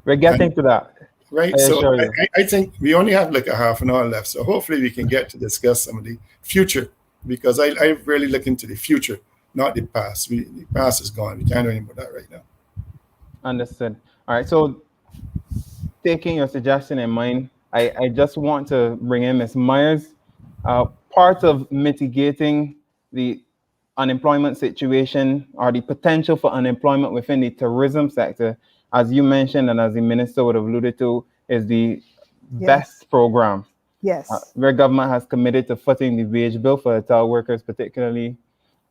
We're getting to that. Right. So I think we only have like a half an hour left. So hopefully we can get to discuss some of the future, because I really look into the future, not the past. The past is gone. We can't do anything about that right now. Understood. All right, so taking your suggestion in mind, I just want to bring in Ms. Myers. Part of mitigating the unemployment situation or the potential for unemployment within the tourism sector, as you mentioned and as the minister would have alluded to, is the Yes. BEST program, Yes. where government has committed to footing the wage bill for hotel workers, particularly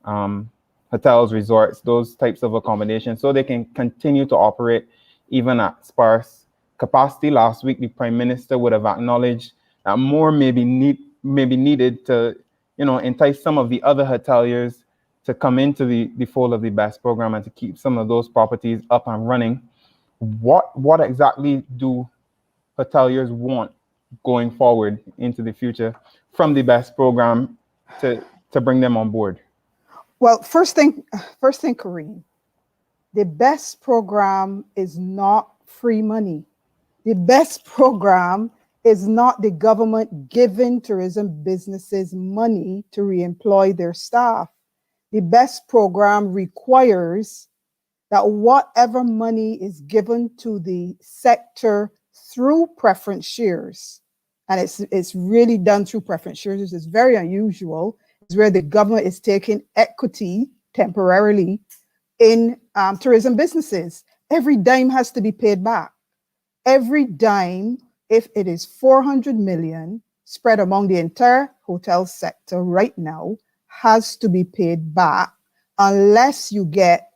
hotels, resorts, those types of accommodations, so they can continue to operate even at sparse capacity. Last week, the Prime Minister would have acknowledged that more may be needed to, entice some of the other hoteliers to come into the fold of the BEST program and to keep some of those properties up and running. What exactly do hoteliers want going forward into the future from the BEST program to bring them on board? Well, first thing, Kareem, the BEST program is not free money. The BEST program is not the government giving tourism businesses money to reemploy their staff. The BEST program requires that whatever money is given to the sector through preference shares, and it's really done through preference shares. It's very unusual. It's where the government is taking equity temporarily in tourism businesses. Every dime has to be paid back. Every dime, if it is 400 million spread among the entire hotel sector right now, has to be paid back unless you get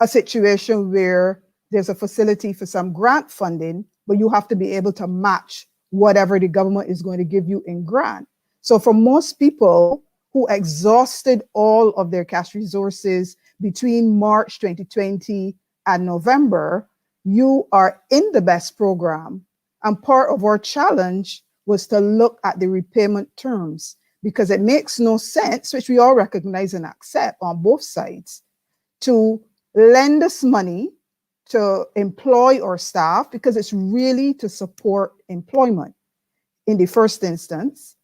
a situation where there's a facility for some grant funding, but you have to be able to match whatever the government is going to give you in grant. So for most people who exhausted all of their cash resources between March 2020 and November, you are in the BEST program. And part of our challenge was to look at the repayment terms, because it makes no sense, which we all recognize and accept on both sides, to lend us money to employ our staff, because it's really to support employment in the first instance,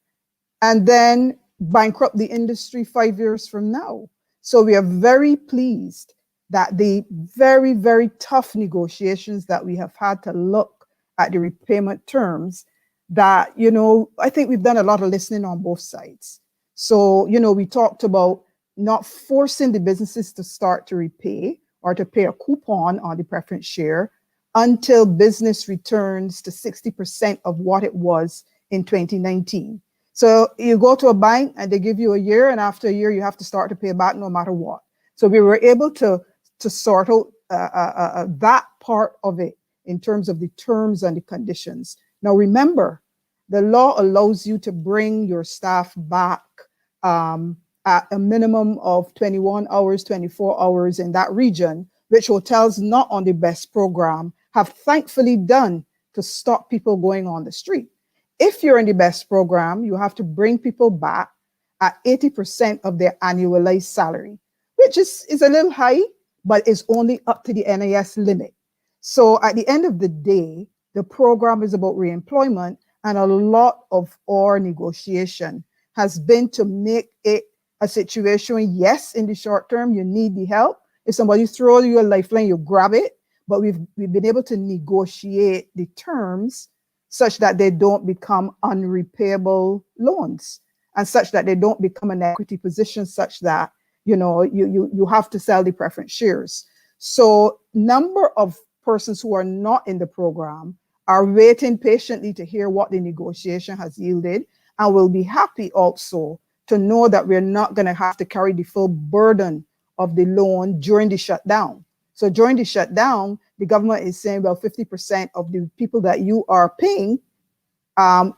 and then bankrupt the industry 5 years from now. So we are very pleased that the very, very tough negotiations that we have had to look at the repayment terms, that, I think we've done a lot of listening on both sides. So, we talked about not forcing the businesses to start to repay or to pay a coupon on the preference share until business returns to 60% of what it was in 2019. So you go to a bank and they give you a year, and after a year you have to start to pay back no matter what. So we were able to sort out that part of it in terms of the terms and the conditions. Now remember, the law allows you to bring your staff back at a minimum of 21 hours, 24 hours in that region, which hotels not on the BEST program have thankfully done to stop people going on the street. If you're in the BEST program, you have to bring people back at 80% of their annualized salary, which is a little high, but is only up to the NIS limit. So at the end of the day, the program is about reemployment, and a lot of our negotiation has been to make it a situation, yes, in the short term, you need the help. If somebody throws you a lifeline, you grab it. But we've been able to negotiate the terms such that they don't become unrepayable loans, and such that they don't become an equity position such that, you have to sell the preference shares. So number of persons who are not in the program are waiting patiently to hear what the negotiation has yielded, and will be happy also to know that we're not going to have to carry the full burden of the loan during the shutdown. So during the shutdown, the government is saying, well, 50% of the people that you are paying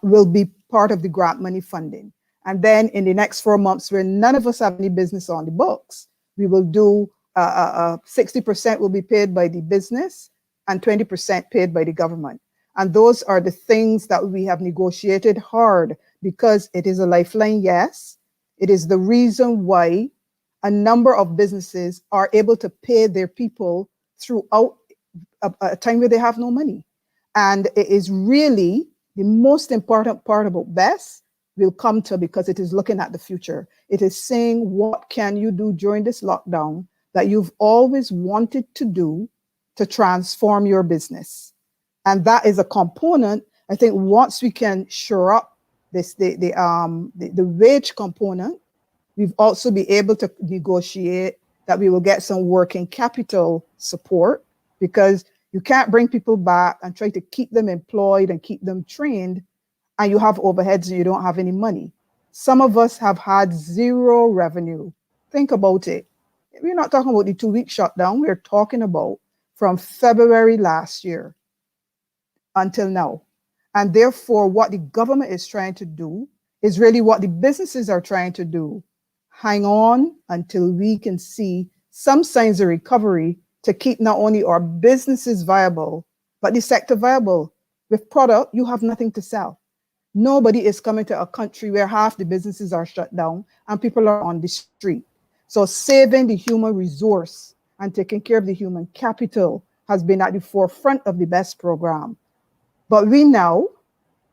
will be part of the grant money funding. And then in the next 4 months, where none of us have any business on the books, we will do 60% will be paid by the business and 20% paid by the government. And those are the things that we have negotiated hard, because it is a lifeline, yes. It is the reason why a number of businesses are able to pay their people throughout a time where they have no money. And it is really the most important part about BEST will come to, because it is looking at the future. It is saying, what can you do during this lockdown that you've always wanted to do to transform your business. And that is a component. I think once we can shore up the wage component, we've also be able to negotiate that we will get some working capital support, because you can't bring people back and try to keep them employed and keep them trained, and you have overheads and you don't have any money. Some of us have had zero revenue. Think about it. We're not talking about the 2-week shutdown. We're talking about from February last year until now. And therefore, what the government is trying to do is really what the businesses are trying to do. Hang on until we can see some signs of recovery to keep not only our businesses viable, but the sector viable. With product, you have nothing to sell. Nobody is coming to a country where half the businesses are shut down and people are on the street. So saving the human resource and taking care of the human capital has been at the forefront of the BEST program. But we now,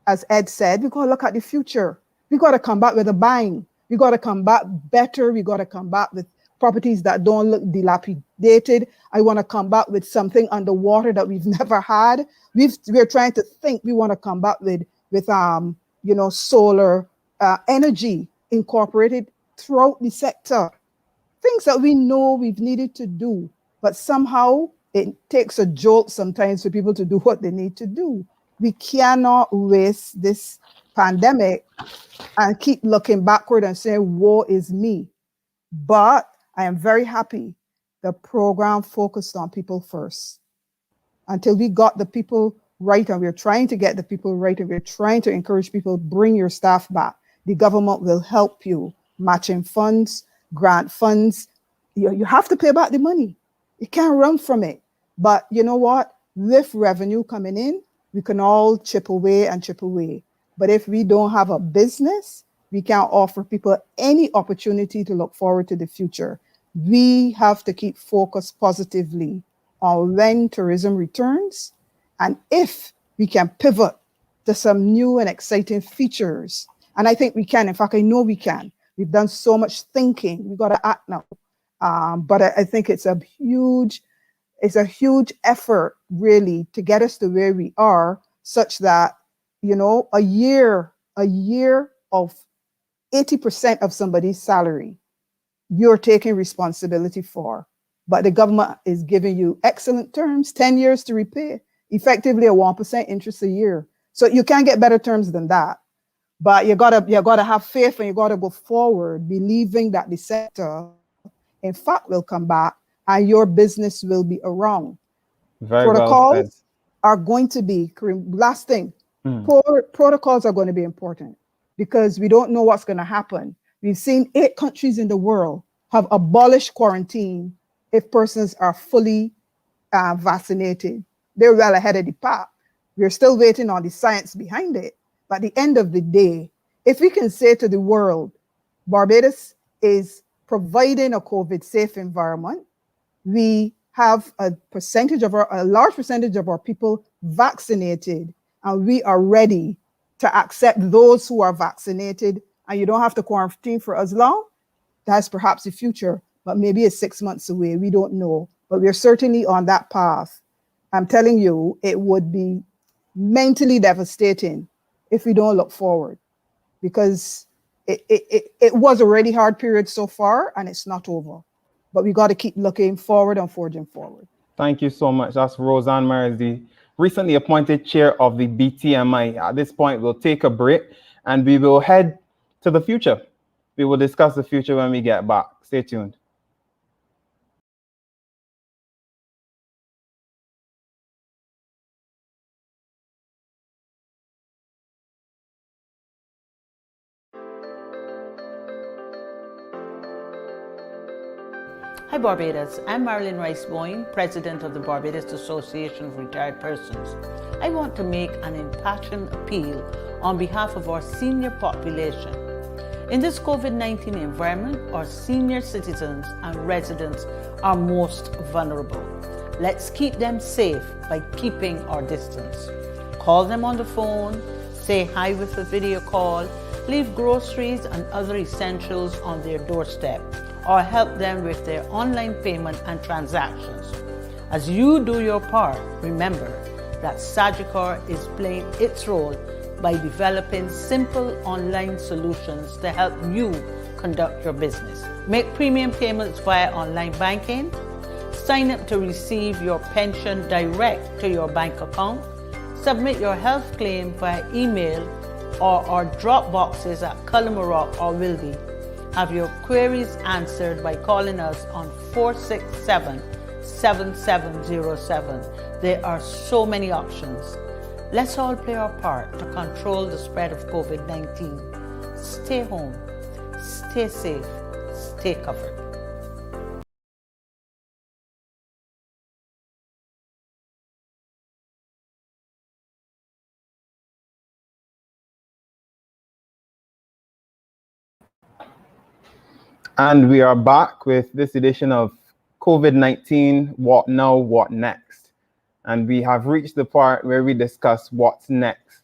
as Ed said, we got to look at the future. We got to come back with a bang. We got to come back better. We got to come back with properties that don't look dilapidated. I want to come back with something underwater that we've never had. We're trying to think. We want to come back with solar energy incorporated throughout the sector. Things that we know we've needed to do, but somehow it takes a jolt sometimes for people to do what they need to do. We cannot waste this pandemic and keep looking backward and saying, woe is me. But I am very happy the program focused on people first. Until we got the people right, and we're trying to get the people right, and we're trying to encourage people, bring your staff back. The government will help you. Matching funds, grant funds. You have to pay back the money. You can't run from it. But you know what? With revenue coming in, we can all chip away and chip away. But if we don't have a business, we can't offer people any opportunity to look forward to the future. We have to keep focused positively on when tourism returns, and if we can pivot to some new and exciting features. And I think we can. In fact, I know we can. We've done so much thinking. We've got to act now. But I think it's a huge effort, really, to get us to where we are, such that, a year of 80% of somebody's salary, you're taking responsibility for. But the government is giving you excellent terms, 10 years to repay, effectively a 1% interest a year. So you can't get better terms than that. But you gotta have faith, and you gotta go forward, believing that the sector, in fact, will come back and your business will be around. Very Protocols well said. are going to be, last thing, protocols are going to be important, because we don't know what's going to happen. We've seen 8 countries in the world have abolished quarantine if persons are fully vaccinated. They're well ahead of the pack. We're still waiting on the science behind it. But at the end of the day, if we can say to the world, Barbados is providing a COVID-safe environment, we have a large percentage of our people vaccinated, and we are ready to accept those who are vaccinated, and you don't have to quarantine for as long. That's perhaps the future, but maybe it's 6 months away. We don't know, but we're certainly on that path. I'm telling you, it would be mentally devastating if we don't look forward, because it was a really hard period so far, and it's not over. But we got to keep looking forward and forging forward. Thank you so much. That's Roseanne Myers, the recently appointed chair of the BTMI. At this point, we'll take a break and we will head to the future. We will discuss the future when we get back. Stay tuned. Hi Barbados, I'm Marilyn Rice-Boyne, President of the Barbados Association of Retired Persons. I want to make an impassioned appeal on behalf of our senior population. In this COVID-19 environment, our senior citizens and residents are most vulnerable. Let's keep them safe by keeping our distance. Call them on the phone, say hi with a video call, leave groceries and other essentials on their doorstep, or help them with their online payment and transactions. As you do your part, remember that Sagicor is playing its role by developing simple online solutions to help you conduct your business. Make premium payments via online banking, sign up to receive your pension direct to your bank account, submit your health claim via email or our drop boxes at Cullamorock or Wilby. Have your queries answered by calling us on 467-7707. There are so many options. Let's all play our part to control the spread of COVID-19. Stay home, stay safe, stay covered. And we are back with this edition of COVID-19, What Now, What Next? And we have reached the part where we discuss what's next.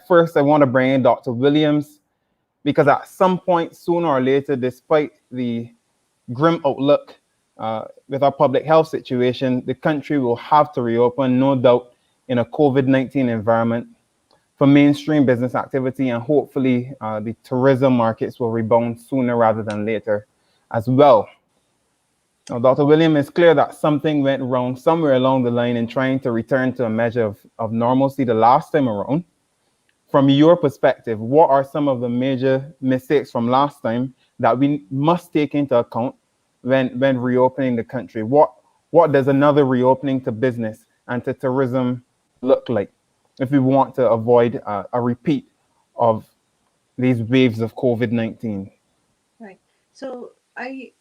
First, I want to bring in Dr. Williams, because at some point, sooner or later, despite the grim outlook with our public health situation, the country will have to reopen, no doubt, in a COVID-19 environment for mainstream business activity, and hopefully the tourism markets will rebound sooner rather than later as well. Now, Dr. William, it's clear that something went wrong somewhere along the line in trying to return to a measure of normalcy the last time around. From your perspective, what are some of the major mistakes from last time that we must take into account when reopening the country? What does another reopening to business and to tourism look like if we want to avoid a repeat of these waves of COVID-19? Right. So I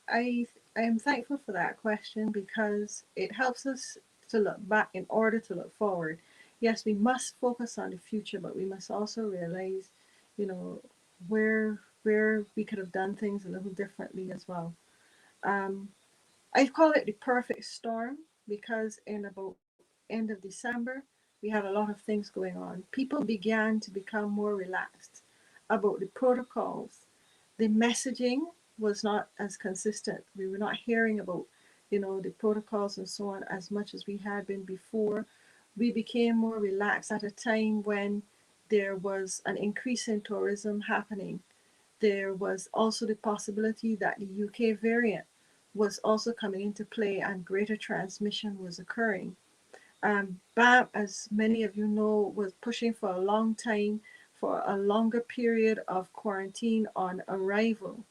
am thankful for that question because it helps us to look back in order to look forward. Yes, we must focus on the future, but we must also realize, you know, where we could have done things a little differently as well. I call it the perfect storm because in about end of December, we had a lot of things going on. People began to become more relaxed about the protocols. The messaging was not as consistent. We were not hearing about, you know, the protocols and so on as much as we had been before. We became more relaxed at a time when there was an increase in tourism happening. There was also the possibility that the UK variant was also coming into play and greater transmission was occurring. BAM, as many of you know, was pushing for a long time for a longer period of quarantine on arrival.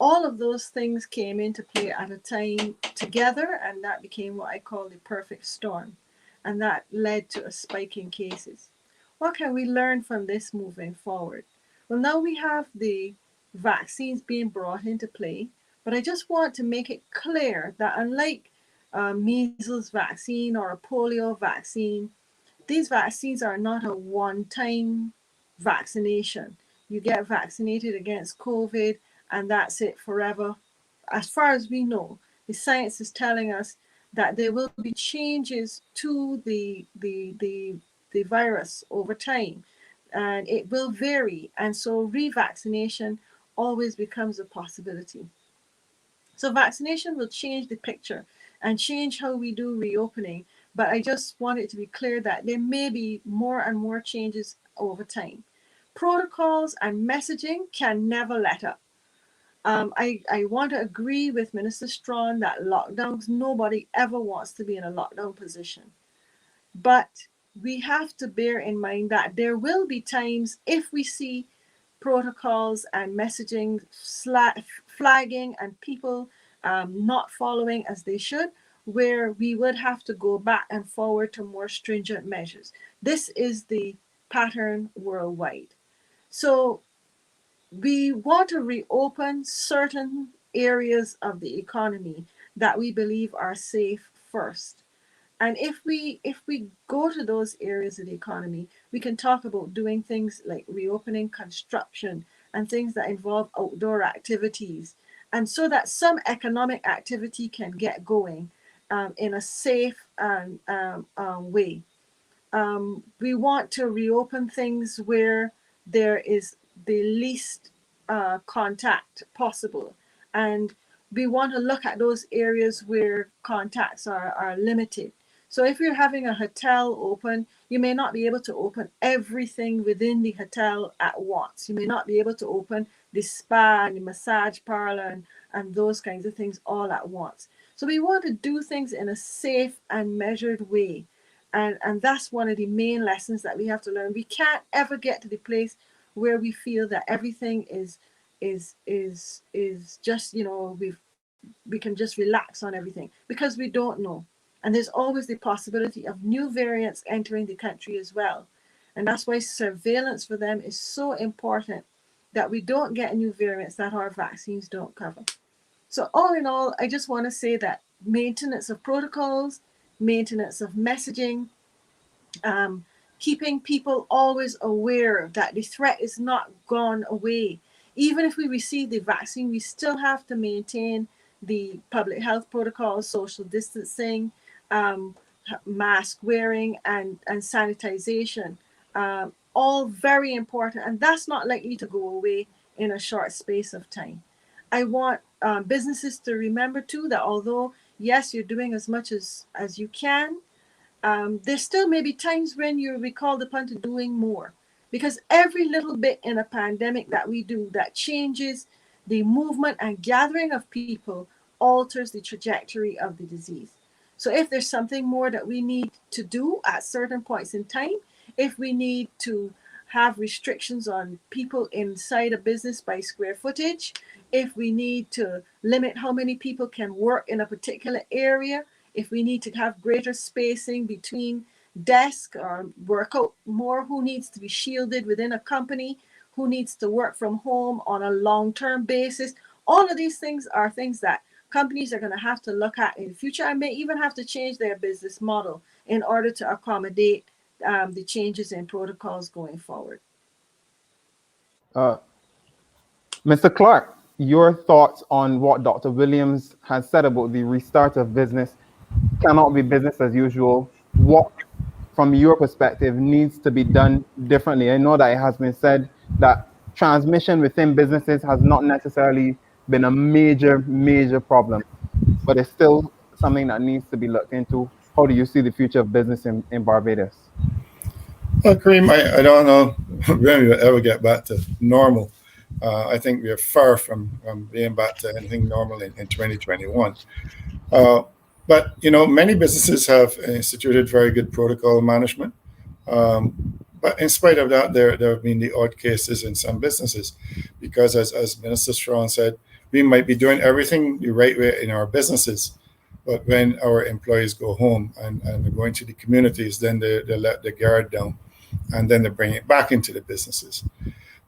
All of those things came into play at a time together, and that became what I call the perfect storm. And that led to a spike in cases. What can we learn from this moving forward? Well, now we have the vaccines being brought into play, but I just want to make it clear that unlike a measles vaccine or a polio vaccine, these vaccines are not a one-time vaccination. You get vaccinated against COVID and that's it forever. As far as we know, the science is telling us that there will be changes to the virus over time, and it will vary. And so revaccination always becomes a possibility. So vaccination will change the picture and change how we do reopening. But I just want it to be clear that there may be more and more changes over time. Protocols and messaging can never let up. I want to agree with Minister Strawn that lockdowns, nobody ever wants to be in a lockdown position. But we have to bear in mind that there will be times if we see protocols and messaging flagging and people not following as they should, where we would have to go back and forward to more stringent measures. This is the pattern worldwide. So we want to reopen certain areas of the economy that we believe are safe first. And if we go to those areas of the economy, we can talk about doing things like reopening construction and things that involve outdoor activities, and so that some economic activity can get going in a safe way. We want to reopen things where there is the least contact possible. And we want to look at those areas where contacts are limited. So if you're having a hotel open, you may not be able to open everything within the hotel at once. You may not be able to open the spa and the massage parlor and those kinds of things all at once. So we want to do things in a safe and measured way. And that's one of the main lessons that we have to learn. We can't ever get to the place where we feel that everything is just, we can just relax on everything, because we don't know. And there's always the possibility of new variants entering the country as well. And that's why surveillance for them is so important, that we don't get new variants that our vaccines don't cover. So all in all, I just want to say that maintenance of protocols, maintenance of messaging, keeping people always aware that the threat is not gone away. Even if we receive the vaccine, we still have to maintain the public health protocols, social distancing, mask wearing, and sanitization. All very important, and that's not likely to go away in a short space of time. I want businesses to remember too that although, yes, you're doing as much as you can, there still may be times when you'll be called upon to doing more, because every little bit in a pandemic that we do that changes the movement and gathering of people alters the trajectory of the disease. So if there's something more that we need to do at certain points in time, if we need to have restrictions on people inside a business by square footage, if we need to limit how many people can work in a particular area, if we need to have greater spacing between desks or work out more, who needs to be shielded within a company, who needs to work from home on a long-term basis. All of these things are things that companies are going to have to look at in the future, and may even have to change their business model in order to accommodate the changes in protocols going forward. Mr. Clark, your thoughts on what Dr. Williams has said about the restart of business cannot be business as usual. What, from your perspective, needs to be done differently? I know that it has been said that transmission within businesses has not necessarily been a major problem, but it's still something that needs to be looked into. How do you see the future of business in Barbados? Well, Kareem, I don't know when we'll ever get back to normal. I think we are far from being back to anything normal in 2021. But, many businesses have instituted very good protocol management. But in spite of that, there have been the odd cases in some businesses, because as Minister Strong said, we might be doing everything the right way in our businesses, but when our employees go home and they're going to the communities, then they let the guard down, and then they bring it back into the businesses.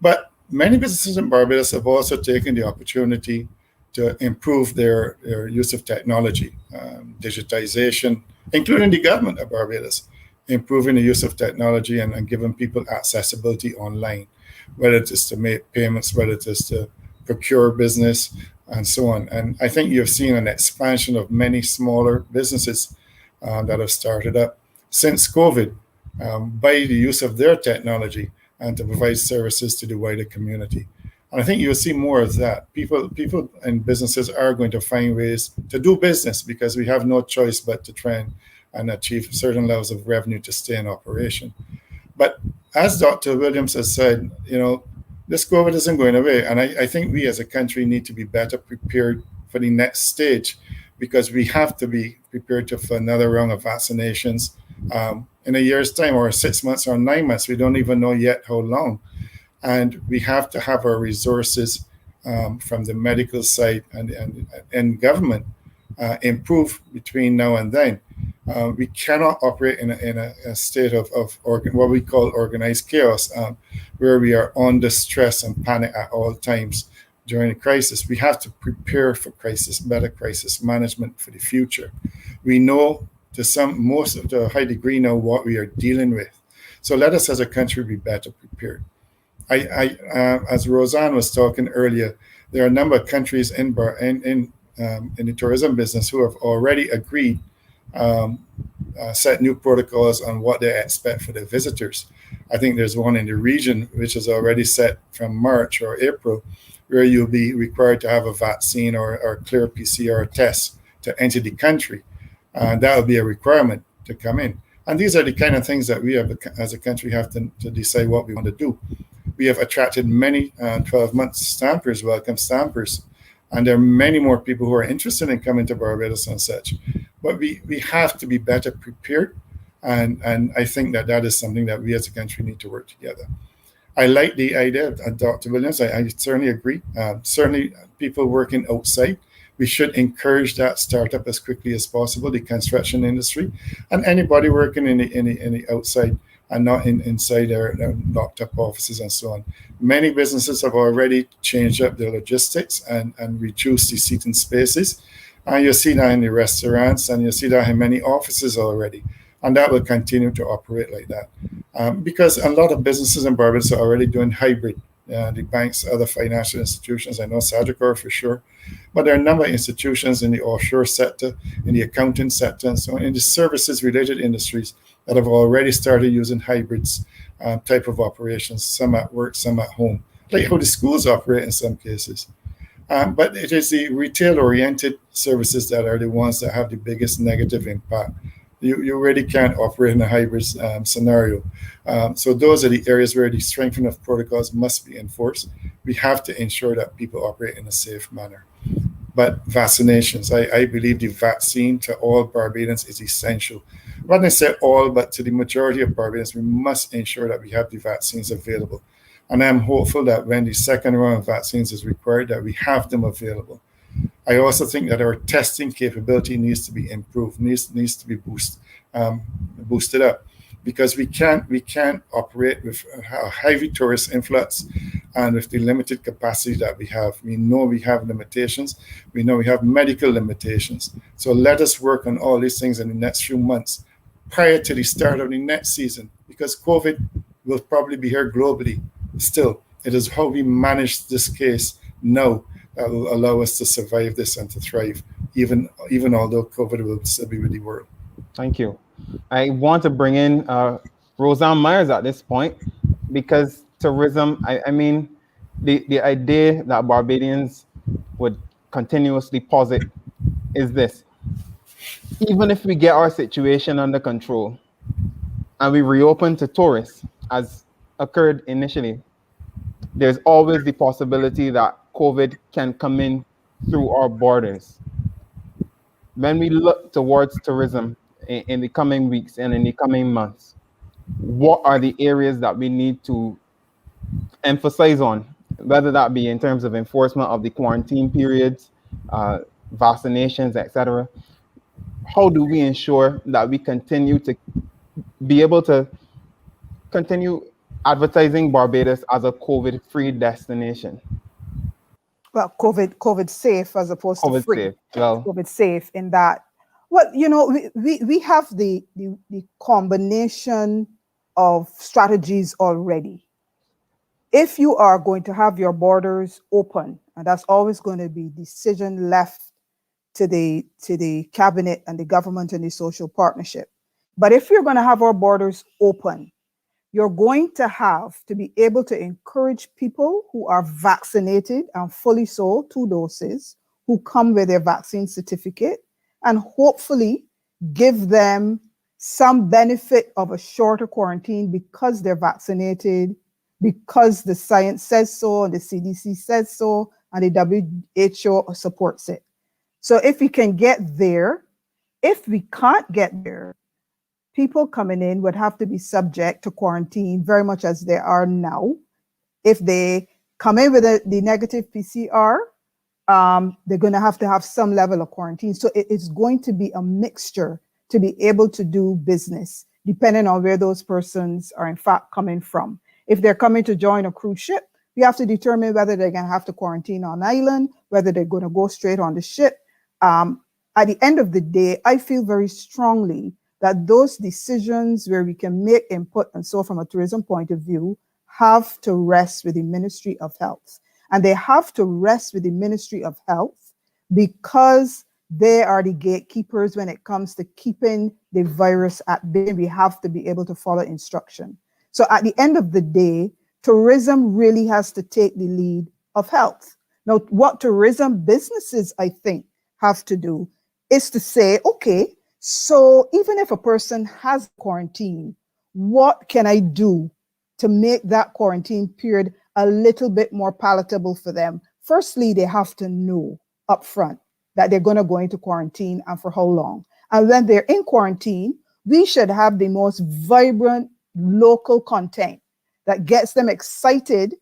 But many businesses in Barbados have also taken the opportunity to improve their use of technology, digitization, including the government of Barbados, improving the use of technology and giving people accessibility online, whether it is to make payments, whether it is to procure business, and so on. And I think you've seen an expansion of many smaller businesses that have started up since COVID by the use of their technology and to provide services to the wider community. And I think you'll see more of that. People and businesses are going to find ways to do business, because we have no choice but to try and achieve certain levels of revenue to stay in operation. But as Dr. Williams has said, this COVID isn't going away. And I think we as a country need to be better prepared for the next stage, because we have to be prepared for another round of vaccinations in a year's time, or 6 months or 9 months. We don't even know yet how long. And we have to have our resources from the medical side and government improve between now and then. We cannot operate in a state of what we call organized chaos, where we are under stress and panic at all times during a crisis. We have to prepare for better crisis management for the future. We know to a high degree now what we are dealing with. So let us as a country be better prepared. As Roseanne was talking earlier, there are a number of countries in the tourism business who have already agreed, set new protocols on what they expect for their visitors. I think there's one in the region which is already set from March or April, where you'll be required to have a vaccine or clear PCR test to enter the country. That will be a requirement to come in. And these are the kind of things that we have, as a country, have to decide what we want to do. We have attracted many 12-month stampers, welcome stampers, and there are many more people who are interested in coming to Barbados and such. But we have to be better prepared, and I think that is something that we as a country need to work together. I like the idea of Dr. Williams. I certainly agree. Certainly, people working outside, we should encourage that startup as quickly as possible, the construction industry, and anybody working in the outside and not inside their locked up offices and so on. Many businesses have already changed up their logistics and reduced the seating spaces. And you see that in the restaurants, and you see that in many offices already. And that will continue to operate like that. Because a lot of businesses in Barbados are already doing hybrid. The banks, other financial institutions, I know Sagicor for sure, but there are a number of institutions in the offshore sector, in the accounting sector, and so on, in the services-related industries that have already started using hybrids type of operations, some at work, some at home, like how the schools operate in some cases. But it is the retail-oriented services that are the ones that have the biggest negative impact. You really can't operate in a hybrid scenario. So those are the areas where the strengthening of protocols must be enforced. We have to ensure that people operate in a safe manner. But vaccinations, I believe the vaccine to all Barbadians is essential. Not necessarily all, but to the majority of Barbadians, we must ensure that we have the vaccines available. And I'm hopeful that when the second round of vaccines is required, that we have them available. I also think that our testing capability needs to be improved, needs to be boosted up, because we can't operate with a heavy tourist influx and with the limited capacity that we have. We know we have limitations. We know we have medical limitations. So let us work on all these things in the next few months prior to the start of the next season, because COVID will probably be here globally still. It is how we manage this case now that will allow us to survive this and to thrive, even although COVID will still be with the world. Thank you. I want to bring in Roseanne Myers at this point, because tourism, I mean, the idea that Barbadians would continuously posit is this: even if we get our situation under control and we reopen to tourists, as occurred initially, there's always the possibility that COVID can come in through our borders. When we look towards tourism in the coming weeks and in the coming months, what are the areas that we need to emphasize on, whether that be in terms of enforcement of the quarantine periods, vaccinations, etc.? How do we ensure that we continue to be able to continue advertising Barbados as a COVID-free destination? Well, COVID safe as opposed to free. Safe. Well, COVID safe in that. Well, you know, we have the combination of strategies already. If you are going to have your borders open, and that's always going to be decision left to the cabinet and the government and the social partnership. But if you're going to have our borders open, you're going to have to be able to encourage people who are vaccinated and fully so, 2 doses, who come with their vaccine certificate, and hopefully give them some benefit of a shorter quarantine because they're vaccinated, because the science says so, and the CDC says so, and the WHO supports it. So if we can get there, if we can't get there, people coming in would have to be subject to quarantine very much as they are now. If they come in with the negative PCR, they're going to have some level of quarantine. So it's going to be a mixture to be able to do business, depending on where those persons are in fact coming from. If they're coming to join a cruise ship, we have to determine whether they're going to have to quarantine on island, whether they're going to go straight on the ship. At the end of the day, I feel very strongly that those decisions where we can make input and so from a tourism point of view have to rest with the Ministry of Health. And they have to rest with the Ministry of Health because they are the gatekeepers when it comes to keeping the virus at bay. We have to be able to follow instruction. So at the end of the day, tourism really has to take the lead of health. Now, what tourism businesses, I think, have to do is to say, okay, so even if a person has quarantine, what can I do to make that quarantine period a little bit more palatable for them? Firstly, they have to know upfront that they're going to go into quarantine and for how long. And when they're in quarantine, we should have the most vibrant local content that gets them excited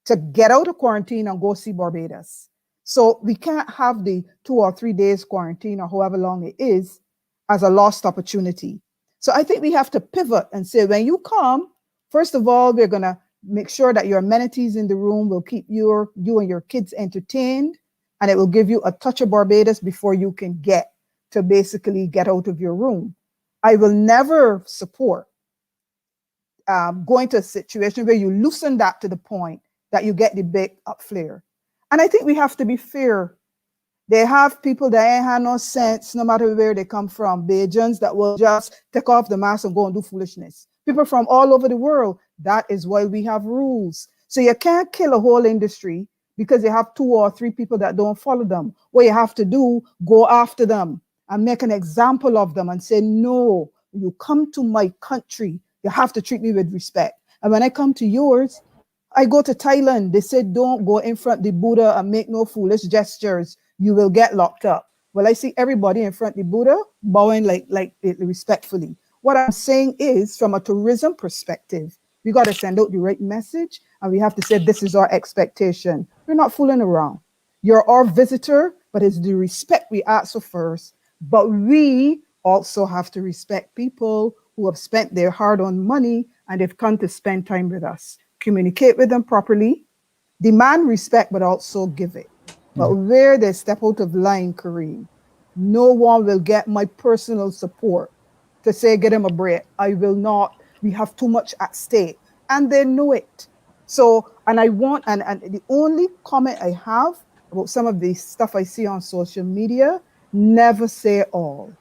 to get out of quarantine and go see Barbados. So we can't have the 2 or 3 days quarantine or however long it is as a lost opportunity. So I think we have to pivot and say, when you come, first of all, we're going to make sure that your amenities in the room will keep you and your kids entertained, and it will give you a touch of Barbados before you can get to basically get out of your room. I will never support going to a situation where you loosen that to the point that you get the big up flare. And I think we have to be fair. They have people that ain't have no sense, no matter where they come from. Bajans that will just take off the mask and go and do foolishness. People from all over the world. That is why we have rules. So you can't kill a whole industry because you have 2 or 3 people that don't follow them. What you have to do, go after them and make an example of them and say, no, you come to my country, you have to treat me with respect. And when I come to yours, I go to Thailand. They said, don't go in front of the Buddha and make no foolish gestures. You will get locked up. Well, I see everybody in front of the Buddha bowing like respectfully. What I'm saying is, from a tourism perspective, we got to send out the right message, and we have to say, this is our expectation. We're not fooling around. You're our visitor, but it's the respect we ask for first. But we also have to respect people who have spent their hard-earned money and they've come to spend time with us. Communicate with them properly, demand respect, but also give it. But where they step out of line, Kareem, no one will get my personal support to say, get him a break. I will not. We have too much at stake. And they know it. So, and I want, and the only comment I have about some of the stuff I see on social media, never say all.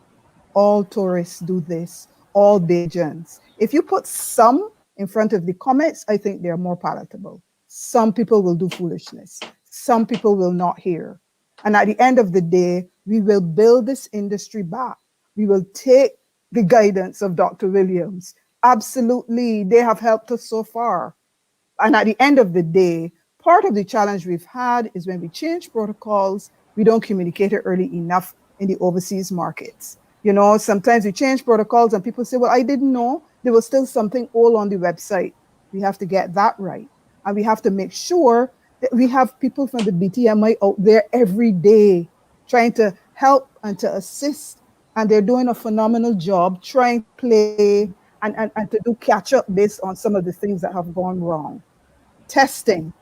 All tourists do this, all Bajans. If you put some in front of the comments, I think they're more palatable. Some people will do foolishness. Some people will not hear. And at the end of the day, we will build this industry back. We will take the guidance of Dr. Williams. Absolutely, they have helped us so far. And at the end of the day, part of the challenge we've had is when we change protocols, we don't communicate it early enough in the overseas markets. You know, sometimes we change protocols and people say, well, I didn't know there was still something old on the website. We have to get that right. And we have to make sure that we have people from the BTMI out there every day trying to help and to assist. And they're doing a phenomenal job trying to play and to do catch up based on some of the things that have gone wrong. Testing.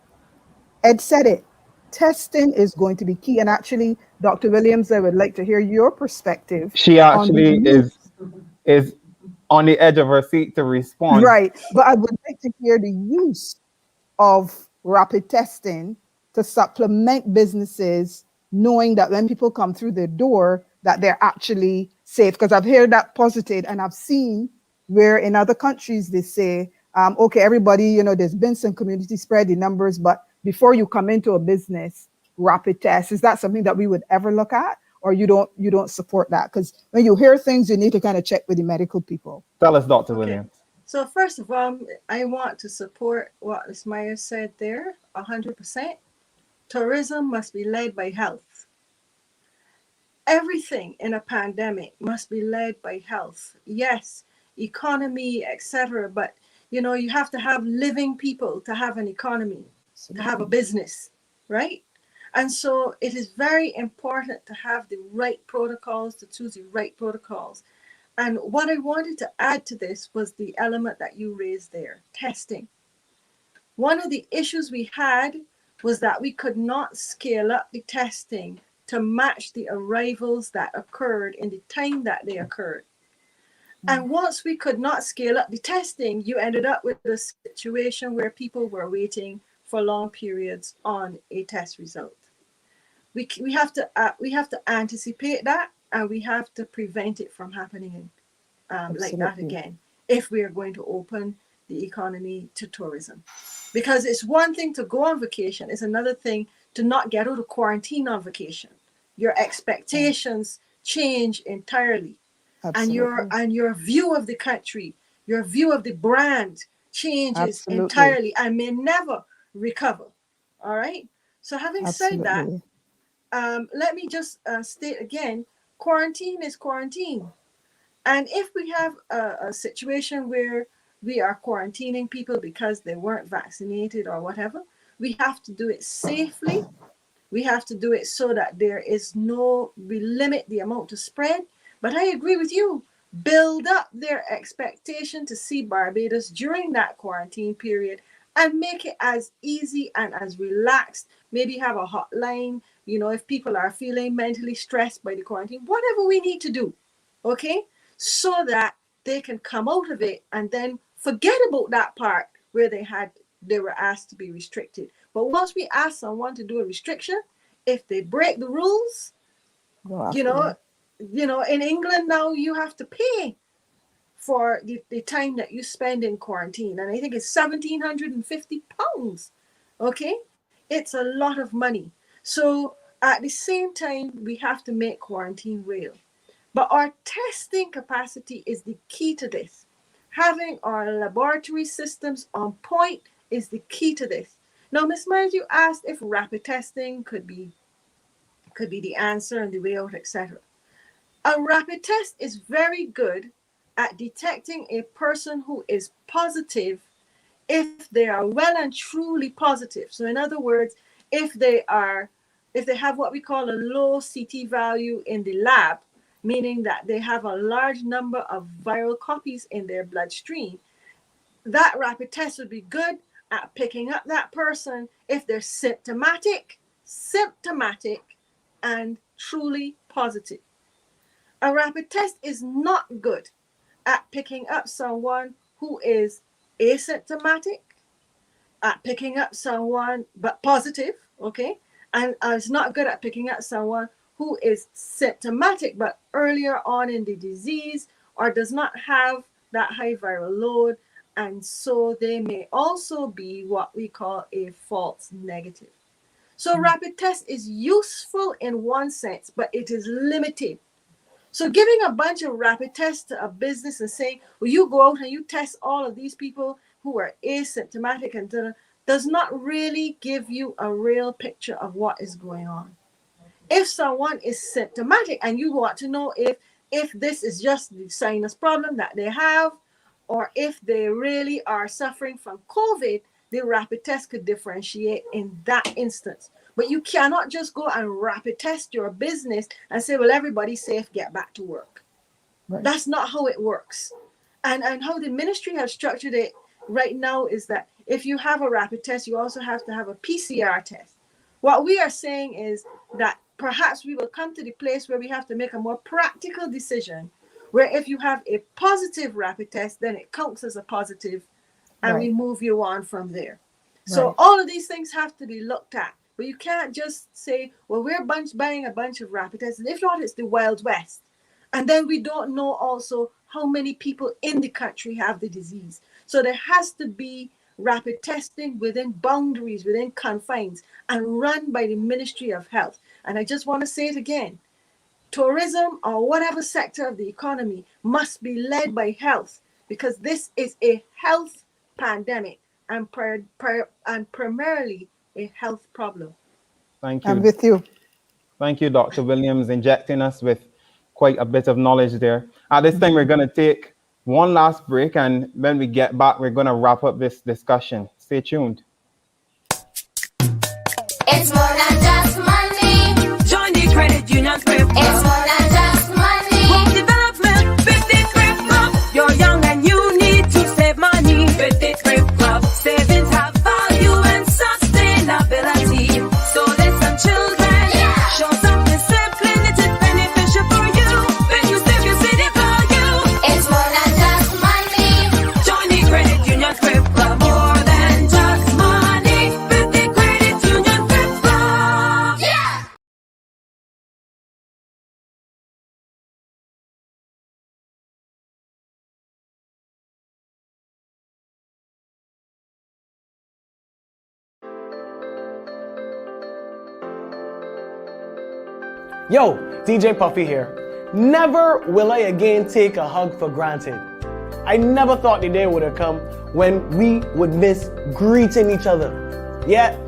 Ed said it. Testing is going to be key. And actually, Dr. Williams, I would like to hear your perspective. She actually is on the edge of her seat to respond. Right. But I would like to hear the use of rapid testing to supplement businesses, knowing that when people come through their door, that they're actually safe. Because I've heard that posited, and I've seen where in other countries they say, okay, everybody, you know, there's been some community spread in numbers, but before you come into a business, rapid test. Is that something that we would ever look at, or you don't support that? Because when you hear things, you need to kind of check with the medical people. Tell us, Dr. Williams. So first of all, I want to support what Ms. Myers said there, 100%. Tourism must be led by health. Everything in a pandemic must be led by health. Yes, economy, etc. But, you know, you have to have living people to have an economy, to have a business, right? And so it is very important to have the right protocols, to choose the right protocols. And what I wanted to add to this was the element that you raised there, testing. One of the issues we had was that we could not scale up the testing to match the arrivals that occurred in the time that they occurred. And once we could not scale up the testing, you ended up with a situation where people were waiting for long periods on a test result. We have to anticipate that, and we have to prevent it from happening like that again, if we are going to open the economy to tourism. Because it's one thing to go on vacation, it's another thing to not get out of quarantine on vacation. Your expectations change entirely. Absolutely. And your view of the country, your view of the brand changes Absolutely. entirely and may never recover. All right. So having said that, Absolutely. let me just state again, quarantine is quarantine. And if we have a situation where we are quarantining people because they weren't vaccinated or whatever, we have to do it safely. We have to do it so that we limit the amount of spread. But I agree with you. Build up their expectation to see Barbados during that quarantine period and make it as easy and as relaxed. Maybe have a hotline, if people are feeling mentally stressed by the quarantine, whatever we need to do, okay? So that they can come out of it and then forget about that part where they were asked to be restricted. But once we ask someone to do a restriction, if they break the rules, in England now you have to pay for the time that you spend in quarantine. And I think it's £1,750. Okay? It's a lot of money. So at the same time, we have to make quarantine real. But our testing capacity is the key to this. Having our laboratory systems on point is the key to this. Now, Ms. Myers, you asked if rapid testing could be the answer and the way out, etc. A rapid test is very good at detecting a person who is positive if they are well and truly positive. So in other words, if they have what we call a low CT value in the lab, meaning that they have a large number of viral copies in their bloodstream, that rapid test would be good at picking up that person if they're symptomatic, and truly positive. A rapid test is not good at picking up someone who is asymptomatic, at picking up someone but positive, okay? And it's not good at picking up someone who is symptomatic but earlier on in the disease or does not have that high viral load, and so they may also be what we call a false negative. So rapid test is useful in one sense, but it is limited. So giving a bunch of rapid tests to a business and saying, well, you go out and you test all of these people who are asymptomatic and does not really give you a real picture of what is going on. If someone is symptomatic and you want to know if this is just the sinus problem that they have, or if they really are suffering from COVID, the rapid test could differentiate in that instance. But you cannot just go and rapid test your business and say, well, everybody's safe, get back to work. Right. That's not how it works. And how the ministry has structured it right now is that if you have a rapid test, you also have to have a PCR test. What we are saying is that perhaps we will come to the place where we have to make a more practical decision, where if you have a positive rapid test, then it counts as a positive, and we move you on from there. So all of these things have to be looked at. But you can't just say, well, we're buying a bunch of rapid tests. And if not, it's the Wild West. And then we don't know also how many people in the country have the disease. So there has to be rapid testing within boundaries, within confines, and run by the Ministry of Health. And I just want to say it again. Tourism or whatever sector of the economy must be led by health, because this is a health pandemic and primarily a health problem. Thank you. I'm with you. Thank you, Dr. Williams, injecting us with quite a bit of knowledge there. At this time, we're going to take one last break, and when we get back, we're going to wrap up this discussion. Stay tuned. It's more than just money. Join the credit union script. It's more than just money. Home development with the script club. You're young and you need to save money with the script club. Savings have value and sustainability. So listen, children, show something simple and it is beneficial for you. When you save, you see the value. It's more than just money. Join the credit union script club. More than just money with the credit union script club. Yo, DJ Puffy here. Never will I again take a hug for granted. I never thought the day would have come when we would miss greeting each other. Yet,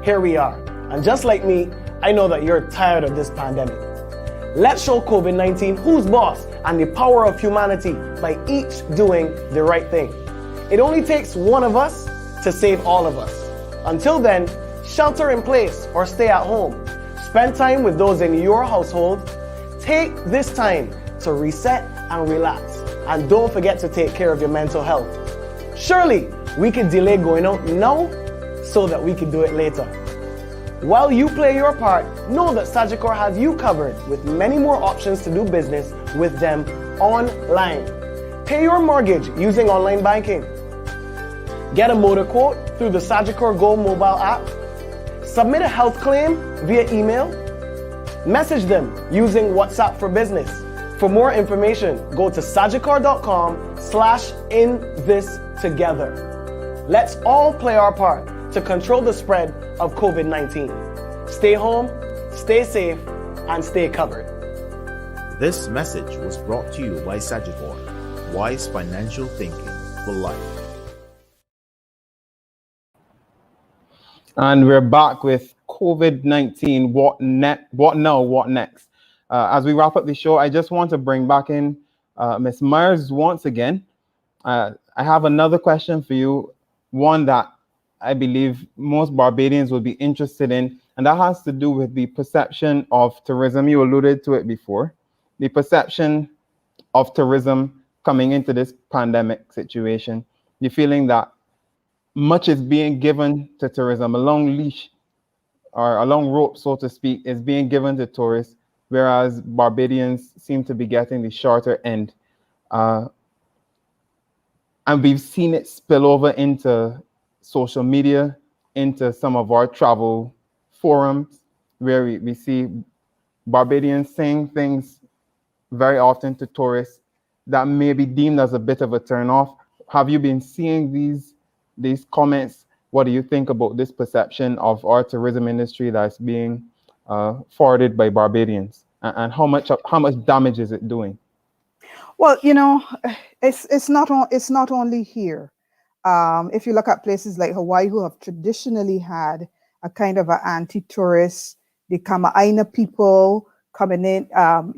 here we are. And just like me, I know that you're tired of this pandemic. Let's show COVID-19 who's boss and the power of humanity by each doing the right thing. It only takes one of us to save all of us. Until then, shelter in place or stay at home. Spend time with those in your household. Take this time to reset and relax. And don't forget to take care of your mental health. Surely, we can delay going out now so that we can do it later. While you play your part, know that Sagicor has you covered with many more options to do business with them online. Pay your mortgage using online banking. Get a motor quote through the Sagicor Go mobile app. Submit a health claim via email. Message them using WhatsApp for Business. For more information, go to sagicor.com/inthistogether. Let's all play our part to control the spread of COVID-19. Stay home, stay safe, and stay covered. This message was brought to you by Sagicor, wise financial thinking for life. And we're back with COVID-19. What now? What next? As we wrap up the show, I just want to bring back in Ms. Myers once again. I have another question for you, one that I believe most Barbadians will be interested in, and that has to do with the perception of tourism. You alluded to it before. The perception of tourism coming into this pandemic situation. The feeling that much is being given to tourism, a long leash or a long rope, so to speak, is being given to tourists, whereas Barbadians seem to be getting the shorter end. And we've seen it spill over into social media, into some of our travel forums, where we see Barbadians saying things very often to tourists that may be deemed as a bit of a turnoff. Have you been seeing these comments? What do you think about this perception of our tourism industry that's being forwarded by Barbadians, and how much damage is it doing? Well, it's not only here. If you look at places like Hawaii, who have traditionally had a kind of an anti-tourist, the Kama'aina people coming in, the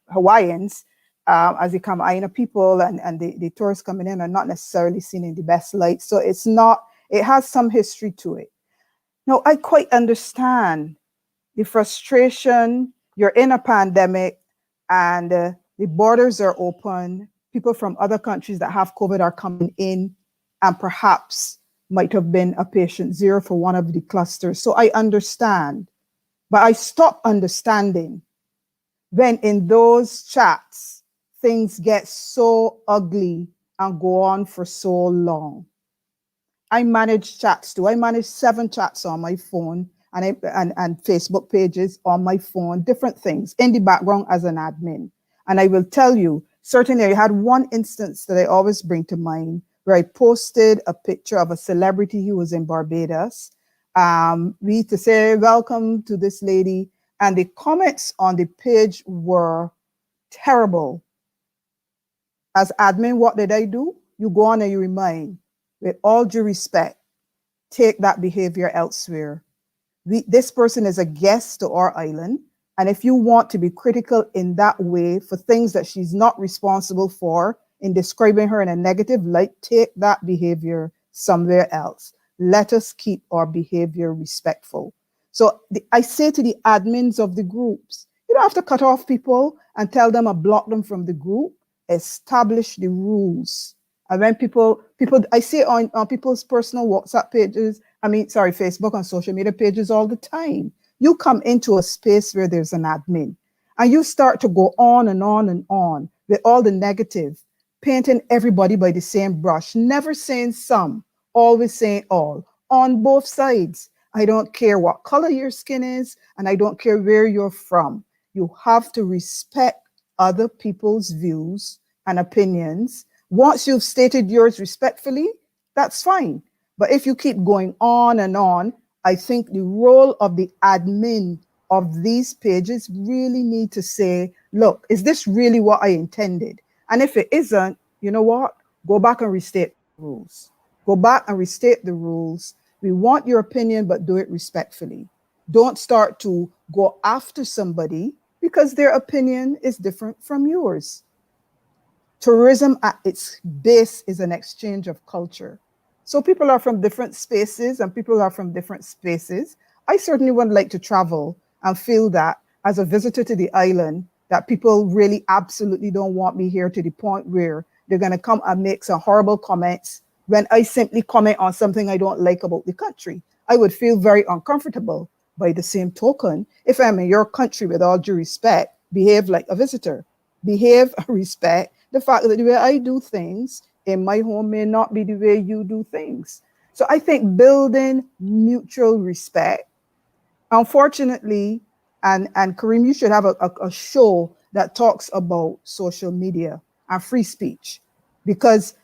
Hawaiians, as the Kama'aina people and the tourists coming in are not necessarily seen in the best light. So it has some history to it. Now, I quite understand the frustration. You're in a pandemic and the borders are open. People from other countries that have COVID are coming in and perhaps might have been a patient zero for one of the clusters. So I understand, but I stop understanding when in those chats, things get so ugly and go on for so long. I manage chats too. I manage 7 chats on my phone and Facebook pages on my phone, different things in the background as an admin. And I will tell you, certainly I had one instance that I always bring to mind where I posted a picture of a celebrity who was in Barbados. We to say, welcome to this lady. And the comments on the page were terrible. As admin, what did I do? You go on and you remind, with all due respect, take that behavior elsewhere. This person is a guest to our island. And if you want to be critical in that way for things that she's not responsible for, in describing her in a negative light, take that behavior somewhere else. Let us keep our behavior respectful. So I say to the admins of the groups, you don't have to cut off people and tell them or block them from the group. Establish the rules. And when people, I say on people's personal WhatsApp pages, Facebook and social media pages all the time. You come into a space where there's an admin and you start to go on and on and on with all the negative, painting everybody by the same brush, never saying some, always saying all, on both sides. I don't care what color your skin is, and I don't care where you're from. You have to respect other people's views and opinions. Once you've stated yours respectfully, that's fine. But if you keep going on and on, I think the role of the admin of these pages really need to say, look, is this really what I intended? And if it isn't, you know what? Go back and restate the rules. Go back and restate the rules. We want your opinion, but do it respectfully. Don't start to go after somebody because their opinion is different from yours. Tourism at its base is an exchange of culture. So people are from different spaces and people are from different spaces. I certainly would like to travel and feel that as a visitor to the island, that people really absolutely don't want me here to the point where they're going to come and make some horrible comments when I simply comment on something I don't like about the country. I would feel very uncomfortable. By the same token, if I'm in your country, with all due respect, behave like a visitor. Behave and respect the fact that the way I do things in my home may not be the way you do things. So I think building mutual respect, unfortunately, and Kareem, you should have a show that talks about social media and free speech, because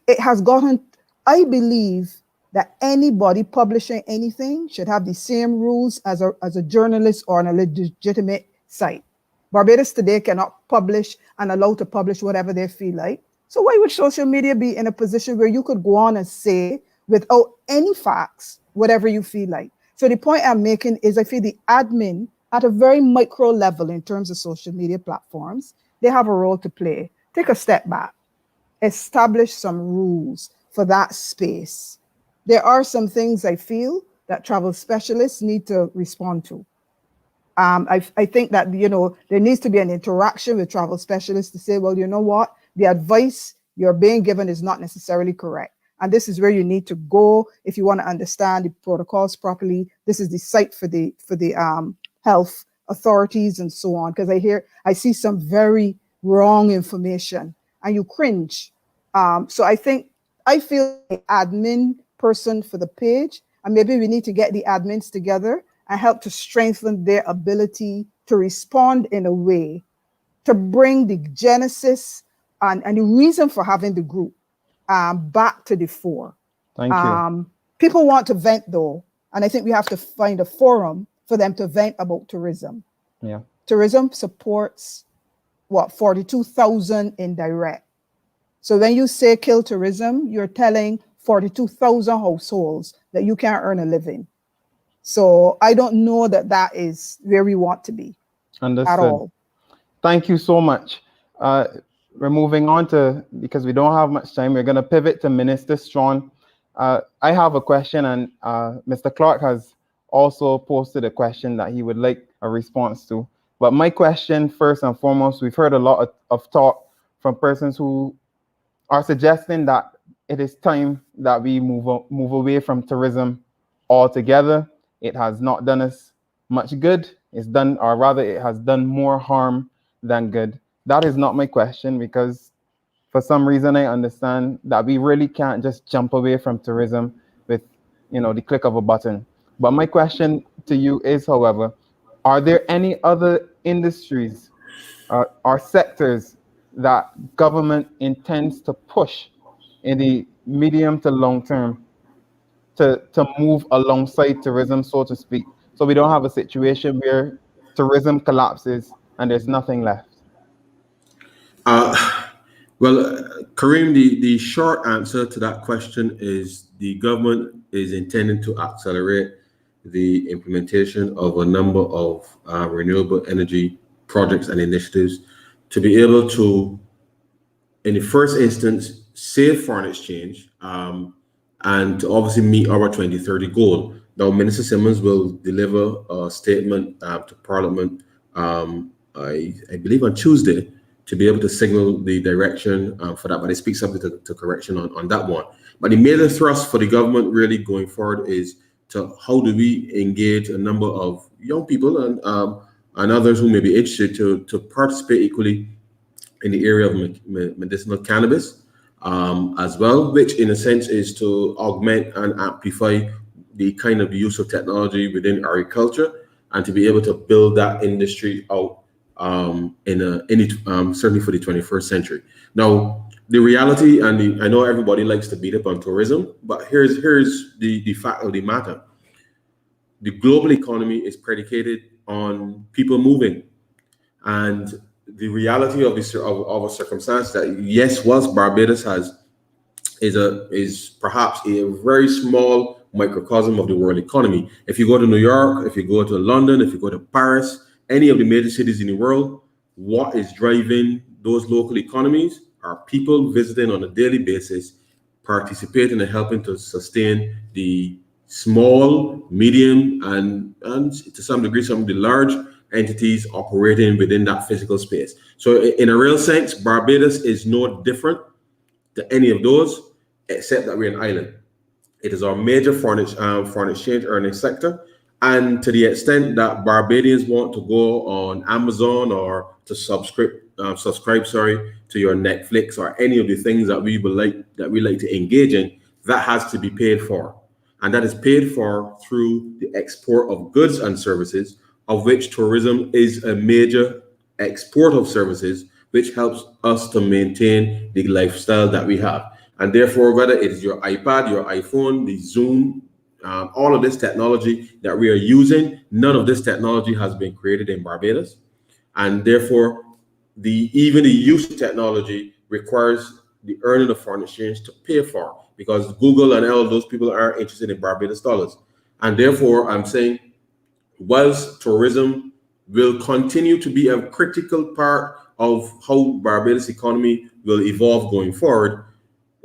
it has gotten, I believe that anybody publishing anything should have the same rules as a journalist or on a legitimate site. Barbados today cannot publish and allow to publish whatever they feel like. So why would social media be in a position where you could go on and say without any facts whatever you feel like? So the point I'm making is I feel the admin at a very micro level in terms of social media platforms, they have a role to play. Take a step back, establish some rules for that space. There are some things I feel that travel specialists need to respond to. I think that, you know, there needs to be an interaction with travel specialists to say, well, you know what, the advice you're being given is not necessarily correct. And this is where you need to go if you want to understand the protocols properly. This is the site for the health authorities and so on. Because I see some very wrong information and you cringe. So I feel the admin person for the page, and maybe we need to get the admins together and help to strengthen their ability to respond in a way to bring the genesis and the reason for having the group back to the fore. Thank you. People want to vent though, and I think we have to find a forum for them to vent about tourism. Yeah. Tourism supports 42,000 indirect. So when you say kill tourism, you're telling 42,000 households that you can't earn a living. So I don't know that that is where we want to be. Understood. At all. Thank you so much. We're moving on to, because we don't have much time, we're going to pivot to Minister Strawn. I have a question, and Mr. Clark has also posted a question that he would like a response to. But my question, first and foremost, we've heard a lot of talk from persons who are suggesting that it is time that we move away from tourism altogether. It has not done us much good. It has done more harm than good. That is not my question, because for some reason I understand that we really can't just jump away from tourism with, the click of a button. But my question to you is, however, are there any other industries or sectors that government intends to push in the medium to long term to move alongside tourism, so to speak, so we don't have a situation where tourism collapses and there's nothing left? Kareem, the short answer to that question is the government is intending to accelerate the implementation of a number of renewable energy projects and initiatives to be able to, in the first instance, save foreign exchange and to obviously meet our 2030 goal. Now, Minister Simmons will deliver a statement to Parliament, I believe on Tuesday, to be able to signal the direction for that, but I speak subject to correction on that one. But the major thrust for the government really going forward is to how do we engage a number of young people and others who may be interested to participate equally in the area of medicinal cannabis as well, which in a sense is to augment and amplify the kind of use of technology within agriculture and to be able to build that industry out certainly for the 21st century. Now, the reality, and I know everybody likes to beat up on tourism, but here's the fact of the matter. The global economy is predicated on people moving. And the reality of a circumstance that, yes, whilst Barbados is perhaps a very small microcosm of the world economy. If you go to New York, if you go to London, if you go to Paris, any of the major cities in the world, what is driving those local economies are people visiting on a daily basis, participating and helping to sustain the small, medium, and to some degree, some of the large entities operating within that physical space. So in a real sense, Barbados is no different to any of those, except that we're an island. It is our major foreign exchange earning sector. And to the extent that Barbadians want to go on Amazon or to subscribe to your Netflix or any of the things that we like to engage in, that has to be paid for. And that is paid for through the export of goods and services, of which tourism is a major export of services, which helps us to maintain the lifestyle that we have. And therefore, whether it is your iPad, your iPhone, the Zoom, all of this technology that we are using, none of this technology has been created in Barbados. And therefore, even the use of technology requires the earning of foreign exchange to pay for, because Google and all of those people are interested in Barbados dollars. And therefore, I'm saying, whilst tourism will continue to be a critical part of how Barbados economy will evolve going forward,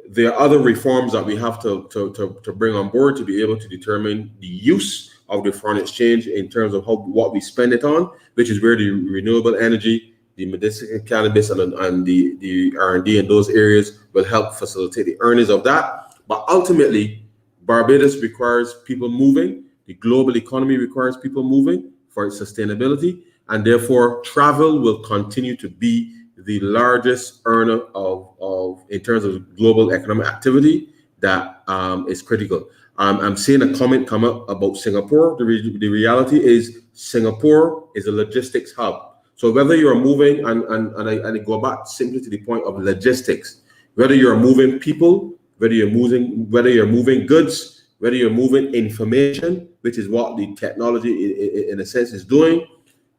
there are other reforms that we have to bring on board to be able to determine the use of the foreign exchange in terms of what we spend it on, which is where the renewable energy, the medicinal cannabis, and the R&D in those areas will help facilitate the earnings of that. But ultimately, Barbados requires people moving. The global economy requires people moving for its sustainability, and therefore travel will continue to be the largest earner of in terms of global economic activity that is critical. I'm seeing a comment come up about Singapore. The reality is Singapore is a logistics hub. So whether you're moving, and I go back simply to the point of logistics, whether you're moving people, whether you're moving goods, whether you're moving information, which is what the technology in a sense is doing,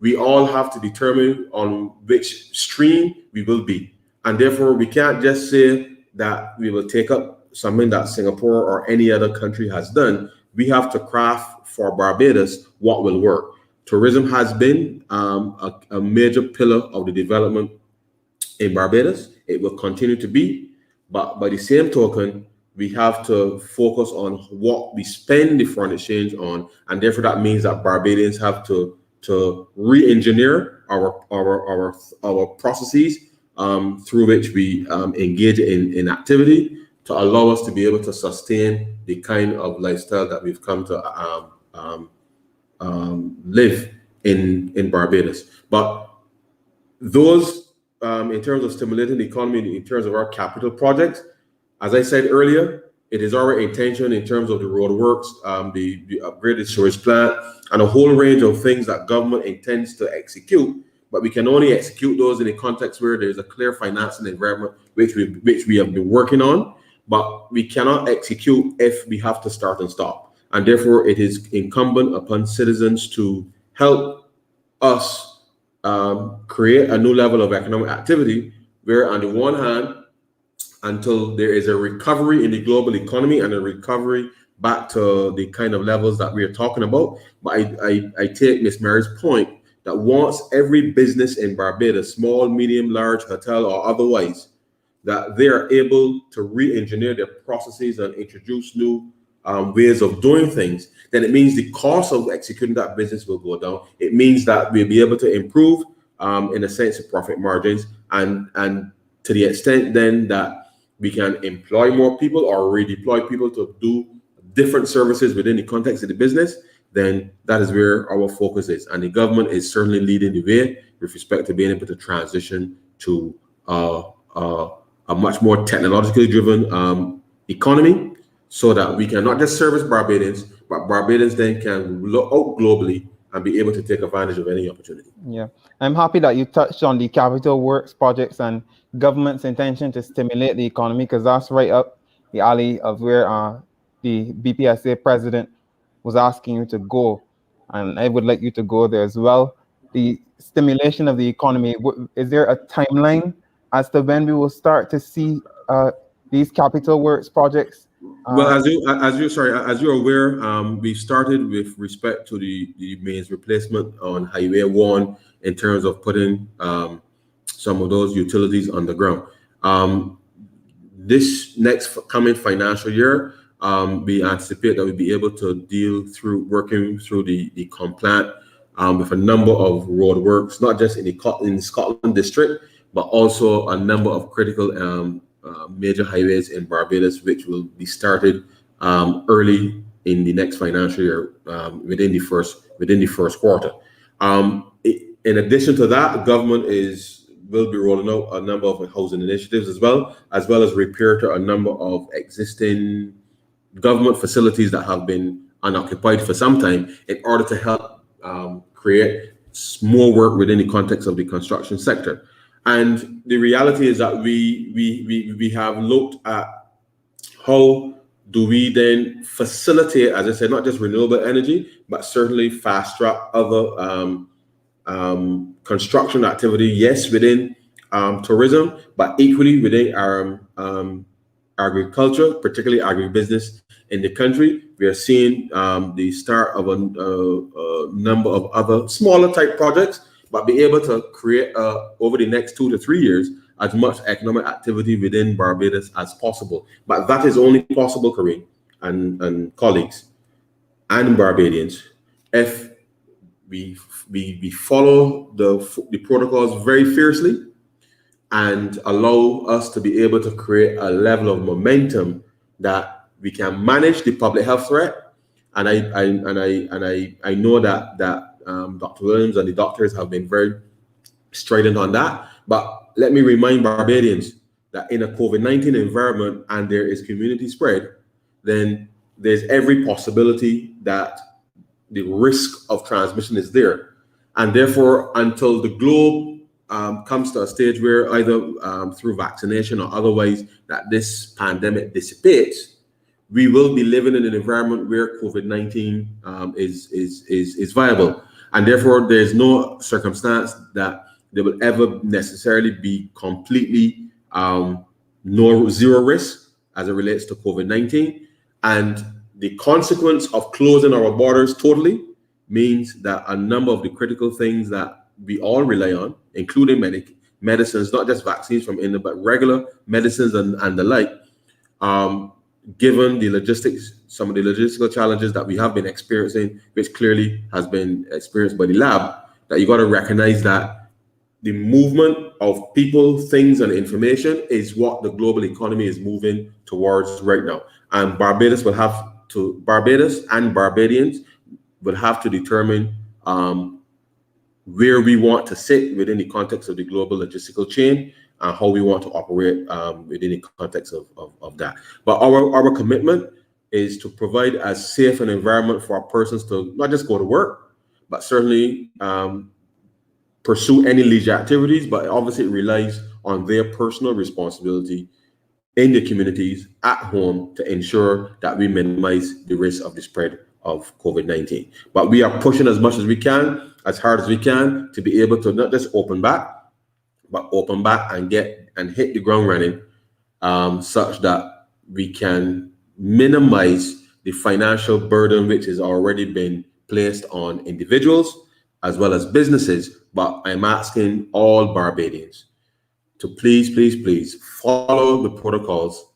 we all have to determine on which stream we will be. And therefore, we can't just say that we will take up something that Singapore or any other country has done. We have to craft for Barbados what will work. Tourism has been a major pillar of the development in Barbados. It will continue to be. But by the same token, we have to focus on what we spend the foreign exchange on. And therefore, that means that Barbadians have to re-engineer our processes through which we engage in activity to allow us to be able to sustain the kind of lifestyle that we've come to live in Barbados. But those, in terms of stimulating the economy, in terms of our capital projects, as I said earlier, it is our intention in terms of the roadworks, the upgraded sewage plant, and a whole range of things that government intends to execute. But we can only execute those in a context where there is a clear financing environment, which we have been working on. But we cannot execute if we have to start and stop. And therefore, it is incumbent upon citizens to help us create a new level of economic activity, where on the one hand, until there is a recovery in the global economy and a recovery back to the kind of levels that we are talking about. But I take Ms. Mary's point that once every business in Barbados, small, medium, large, hotel, or otherwise, that they are able to re-engineer their processes and introduce new ways of doing things, then it means the cost of executing that business will go down. It means that we'll be able to improve, in a sense, of profit margins, and to the extent then that we can employ more people or redeploy people to do different services within the context of the business, then that is where our focus is. And the government is certainly leading the way with respect to being able to transition to a much more technologically driven economy, so that we can not just service Barbadians, but Barbadians then can look out globally and be able to take advantage of any opportunity. Yeah, I'm happy that you touched on the capital works projects and government's intention to stimulate the economy, because that's right up the alley of where the BPSA president was asking you to go. and I would like you to go there as well. The stimulation of the economy, is there a timeline as to when we will start to see these capital works projects? Well, as you're aware, we started with respect to the mains replacement on Highway 1 in terms of putting some of those utilities underground. This next coming financial year, we anticipate that we'll be able to deal through working through the compliant with a number of road works, not just in the Scotland district, but also a number of critical major highways in Barbados, which will be started early in the next financial year, within the first quarter. In addition to that, the government will be rolling out a number of housing initiatives as well as repair to a number of existing government facilities that have been unoccupied for some time in order to help create more work within the context of the construction sector. And the reality is that we have looked at how do we then facilitate, as I said, not just renewable energy, but certainly fast track other construction activity, yes, within tourism, but equally within our agriculture, particularly agribusiness in the country. We are seeing the start of a number of other smaller type projects, but be able to create over the next 2 to 3 years as much economic activity within Barbados as possible. But that is only possible, Kareem and colleagues and Barbadians, if we follow the protocols very fiercely and allow us to be able to create a level of momentum that we can manage the public health threat. And I know that Dr. Williams and the doctors have been very strident on that. But let me remind Barbadians that in a COVID-19 environment and there is community spread, then there's every possibility that the risk of transmission is there. And therefore, until the globe comes to a stage where either through vaccination or otherwise that this pandemic dissipates, we will be living in an environment where COVID-19 is viable. And therefore, there's no circumstance that there will ever necessarily be completely zero risk as it relates to COVID-19. And the consequence of closing our borders totally means that a number of the critical things that we all rely on, including medicines, not just vaccines from India, but regular medicines and the like, given the logistics, some of the logistical challenges that we have been experiencing, which clearly has been experienced by the lab, that you got to recognize that the movement of people, things, and information is what the global economy is moving towards right now. And Barbados and Barbadians will have to determine where we want to sit within the context of the global logistical chain and how we want to operate within the context of that. But our commitment is to provide as safe an environment for our persons to not just go to work, but certainly pursue any leisure activities, but obviously it relies on their personal responsibility in the communities at home to ensure that we minimize the risk of the spread of COVID-19. But we are pushing as much as we can, as hard as we can, to be able to not just open back, but open back and hit the ground running, such that we can minimize the financial burden which has already been placed on individuals as well as businesses. But I'm asking all Barbadians to please follow the protocols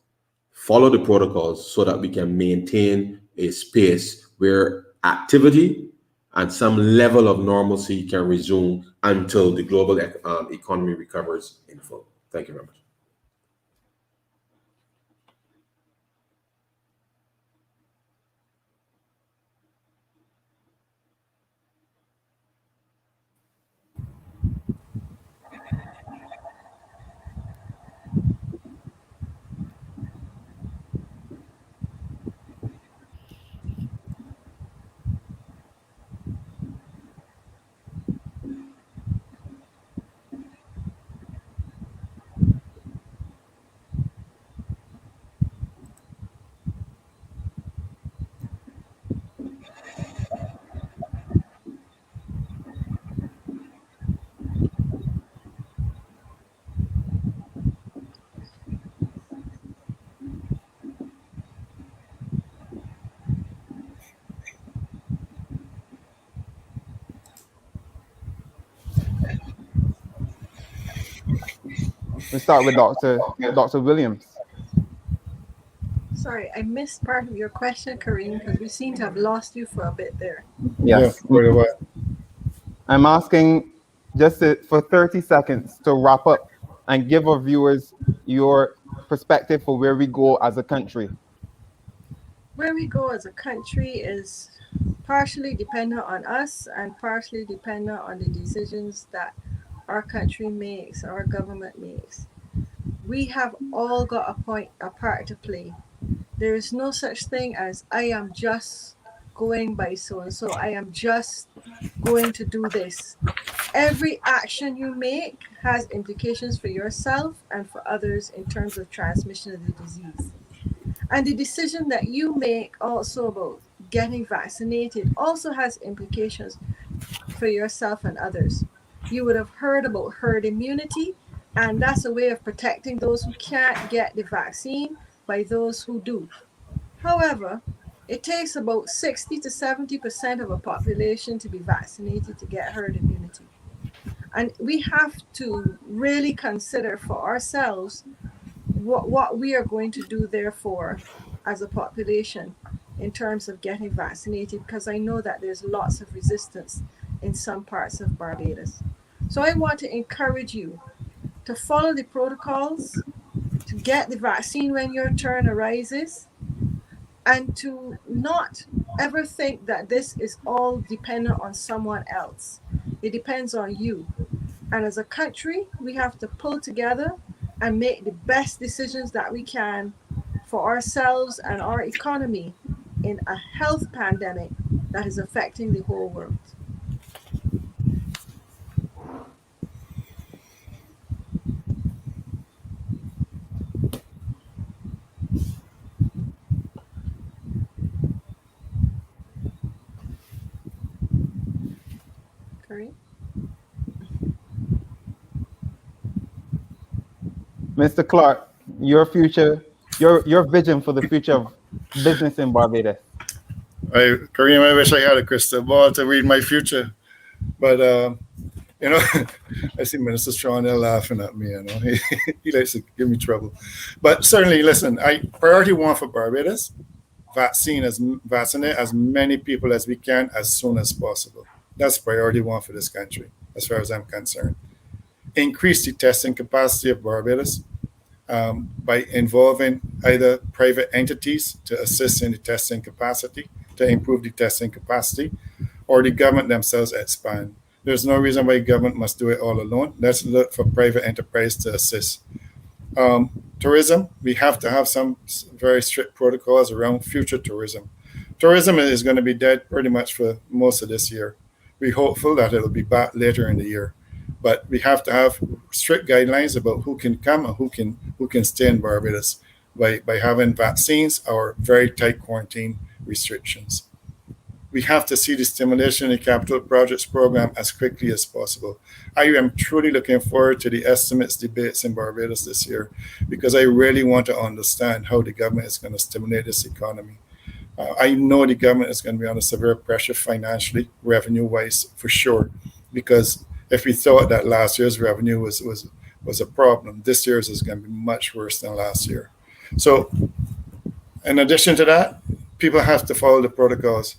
so that we can maintain a space where activity and some level of normalcy can resume until the global economy recovers in full. Thank you very much. We start with Dr. Williams. Sorry, I missed part of your question, Kareem, because we seem to have lost you for a bit there. Yeah, Yes. for the what? I'm asking for 30 seconds to wrap up and give our viewers your perspective for where we go as a country. Where we go as a country is partially dependent on us and partially dependent on the decisions that our country makes, our government makes. We have all got a part to play. There is no such thing as I am just going by so and so. I am just going to do this. Every action you make has implications for yourself and for others in terms of transmission of the disease. And the decision that you make also about getting vaccinated also has implications for yourself and others. You would have heard about herd immunity, and that's a way of protecting those who can't get the vaccine by those who do. However, it takes about 60 to 70% of a population to be vaccinated to get herd immunity. And we have to really consider for ourselves what we are going to do, therefore, as a population in terms of getting vaccinated, because I know that there's lots of resistance in some parts of Barbados. So I want to encourage you to follow the protocols, to get the vaccine when your turn arises, and to not ever think that this is all dependent on someone else. It depends on you. And as a country, we have to pull together and make the best decisions that we can for ourselves and our economy in a health pandemic that is affecting the whole world. Correct? Mr. Clark, your vision for the future of business in Barbados. Kareem, I wish I had a crystal ball to read my future, but you know, I see Minister Sean there laughing at me. You know, he likes to give me trouble. But certainly, listen, priority one for Barbados: vaccinate as many people as we can as soon as possible. That's priority one for this country, as far as I'm concerned. Increase the testing capacity of Barbados by involving either private entities to assist in the testing capacity, to improve the testing capacity, or the government themselves expand. There's no reason why government must do it all alone. Let's look for private enterprise to assist. Tourism, we have to have some very strict protocols around future tourism. Tourism is going to be dead pretty much for most of this year. We're hopeful that it'll be back later in the year. But we have to have strict guidelines about who can come and who can stay in Barbados by having vaccines or very tight quarantine restrictions. We have to see the stimulation in the capital projects program as quickly as possible. I am truly looking forward to the estimates debates in Barbados this year because I really want to understand how the government is going to stimulate this economy. I know the government is going to be under severe pressure financially, revenue-wise, for sure, because if we thought that last year's revenue was a problem, this year's is going to be much worse than last year. So in addition to that, people have to follow the protocols.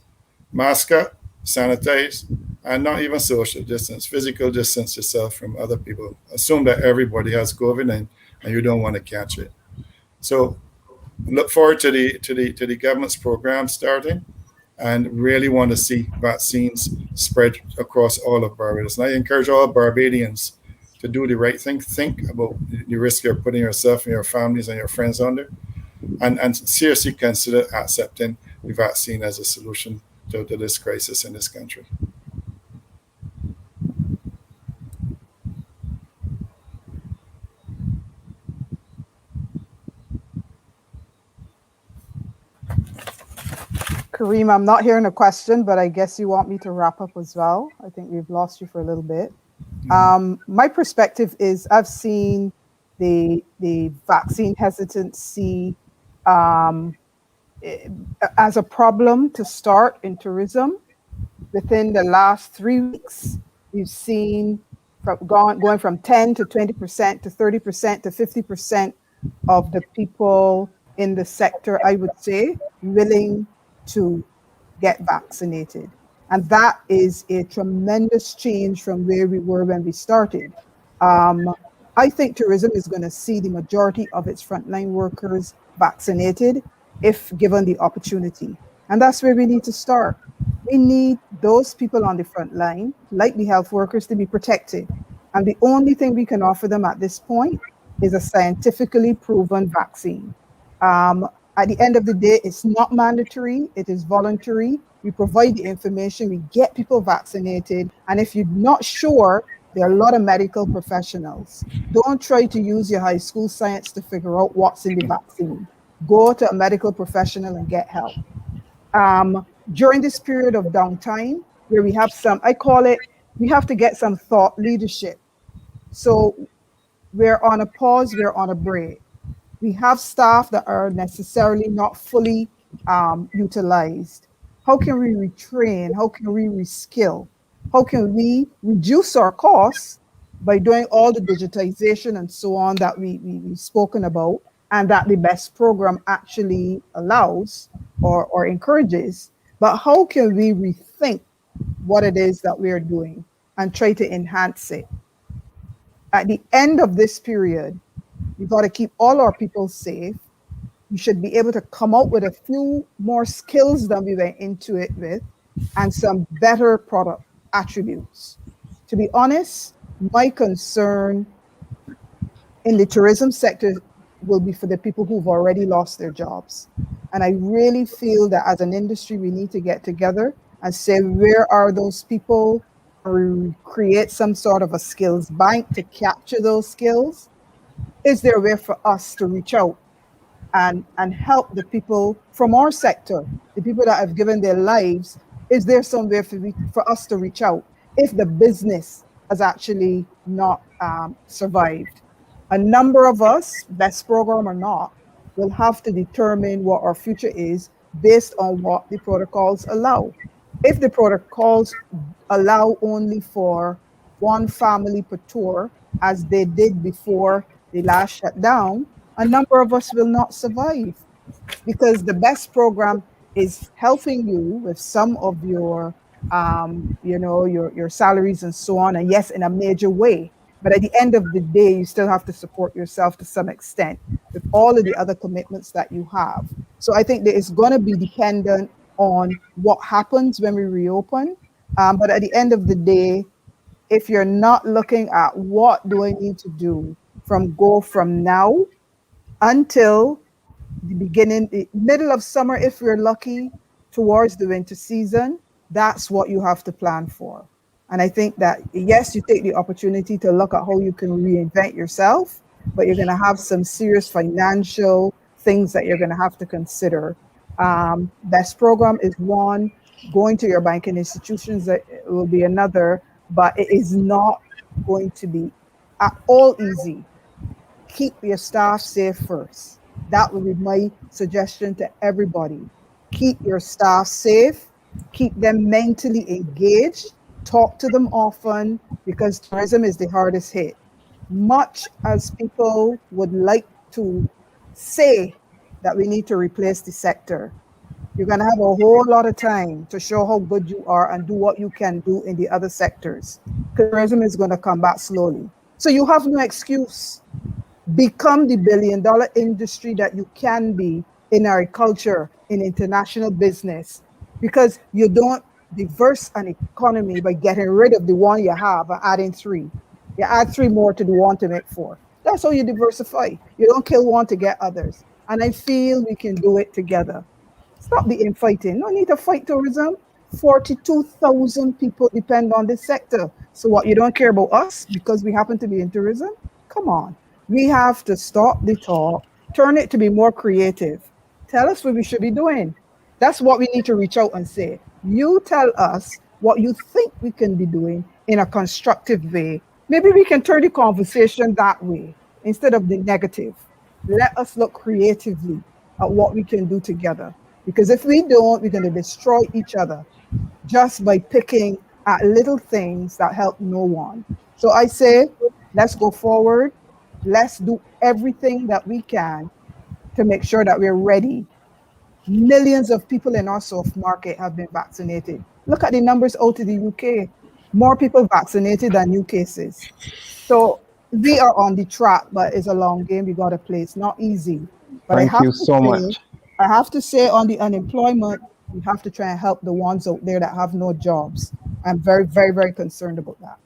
Mask up, sanitize, and not even social distance, physical distance yourself from other people. Assume that everybody has COVID and you don't want to catch it. So look forward to the government's program starting and really want to see vaccines spread across all of Barbados. And I encourage all Barbadians to do the right thing. Think about the risk you're putting yourself and your families and your friends under, and seriously consider accepting the vaccine as a solution to this crisis in this country. Kareem, I'm not hearing a question, but I guess you want me to wrap up as well. I think we've lost you for a little bit. My perspective is I've seen the vaccine hesitancy as a problem to start in tourism. Within the last 3 weeks, we've seen going from 10 to 20% to 30% to 50% of the people in the sector, I would say, willing to get vaccinated. And that is a tremendous change from where we were when we started. I think tourism is going to see the majority of its frontline workers vaccinated if given the opportunity. And that's where we need to start. We need those people on the front line, like the health workers, to be protected. And the only thing we can offer them at this point is a scientifically proven vaccine. At the end of the day, it's not mandatory, it is voluntary. We provide the information, we get people vaccinated. And if you're not sure, there are a lot of medical professionals. Don't try to use your high school science to figure out what's in the vaccine. Go to a medical professional and get help. During this period of downtime, where we have some, I call it, we have to get some thought leadership. So we're on a pause, we're on a break. We have staff that are necessarily not fully utilized. How can we retrain? How can we reskill? How can we reduce our costs by doing all the digitization and so on that we've spoken about, and that the BEST program actually allows or encourages? But how can we rethink what it is that we are doing and try to enhance it? At the end of this period, we've got to keep all our people safe. We should be able to come out with a few more skills than we went into it with, and some better product attributes. To be honest, my concern in the tourism sector will be for the people who've already lost their jobs. And I really feel that as an industry, we need to get together and say, where are those people? Or create some sort of a skills bank to capture those skills. Is there a way for us to reach out and help the people from our sector, the people that have given their lives? Is there somewhere for us to reach out if the business has actually not survived? A number of us, BEST program or not, will have to determine what our future is based on what the protocols allow. If the protocols allow only for one family per tour, as they did before the last shutdown, a number of us will not survive, because the BEST program is helping you with some of your, your salaries and so on, and yes, in a major way. But at the end of the day, you still have to support yourself to some extent with all of the other commitments that you have. So I think that it's going to be dependent on what happens when we reopen. But at the end of the day, if you're not looking at what do I need to do from now until the middle of summer, if we're lucky, towards the winter season, that's what you have to plan for. And I think that, yes, you take the opportunity to look at how you can reinvent yourself, but you're going to have some serious financial things that you're going to have to consider. BEST program is one. Going to your banking institutions will be another, but it is not going to be at all easy. Keep your staff safe first. That would be my suggestion to everybody. Keep your staff safe, keep them mentally engaged, talk to them often, because tourism is the hardest hit. Much as people would like to say that we need to replace the sector, you're going to have a whole lot of time to show how good you are and do what you can do in the other sectors. Tourism is going to come back slowly. So you have no excuse. Become the billion-dollar industry that you can be in agriculture, in international business, because you don't diverse an economy by getting rid of the one you have and adding three. You add three more to the one to make four. That's how you diversify. You don't kill one to get others. And I feel we can do it together. Stop the infighting. No need to fight tourism. 42,000 people depend on this sector. So what, you don't care about us because we happen to be in tourism? Come on. We have to stop the talk, turn it to be more creative. Tell us what we should be doing. That's what we need to reach out and say. You tell us what you think we can be doing in a constructive way. Maybe we can turn the conversation that way instead of the negative. Let us look creatively at what we can do together. Because if we don't, we're going to destroy each other just by picking at little things that help no one. So I say, let's go forward. Let's do everything that we can to make sure that we're ready. Millions of people in our soft market have been vaccinated. Look at the numbers out of the UK. More people vaccinated than new cases. So we are on the track, but it's a long game we got to play. It's not easy. But Thank you so much. I have to say on the unemployment, we have to try and help the ones out there that have no jobs. I'm very, very, very concerned about that.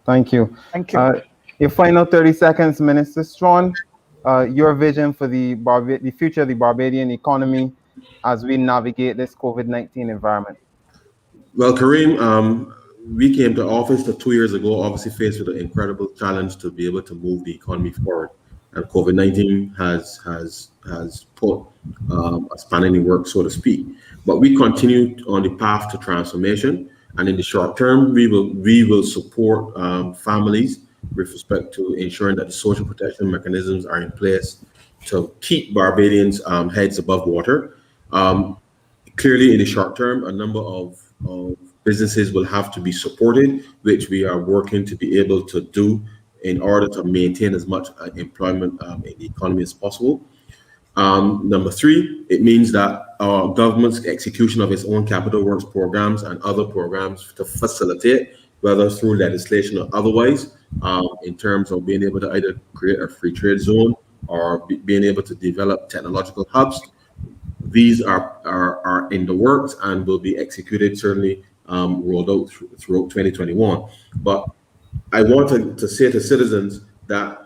Thank you. Thank you. Your final 30 seconds, Minister Strawn, your vision for the future of the Barbadian economy as we navigate this COVID-19 environment. Well, Kareem, we came to office 2 years ago, obviously faced with an incredible challenge to be able to move the economy forward. And COVID-19 has put a spanner in the works, so to speak. But we continue on the path to transformation. And in the short term, we will support families with respect to ensuring that the social protection mechanisms are in place to keep Barbadians' heads above water. Clearly, in the short term, a number of businesses will have to be supported, which we are working to be able to do in order to maintain as much employment in the economy as possible. Number three, it means that our government's execution of its own capital works programs and other programs to facilitate, whether through legislation or otherwise, in terms of being able to either create a free trade zone or being able to develop technological hubs. These are in the works and will be executed, certainly rolled out throughout 2021. But I want to say to citizens that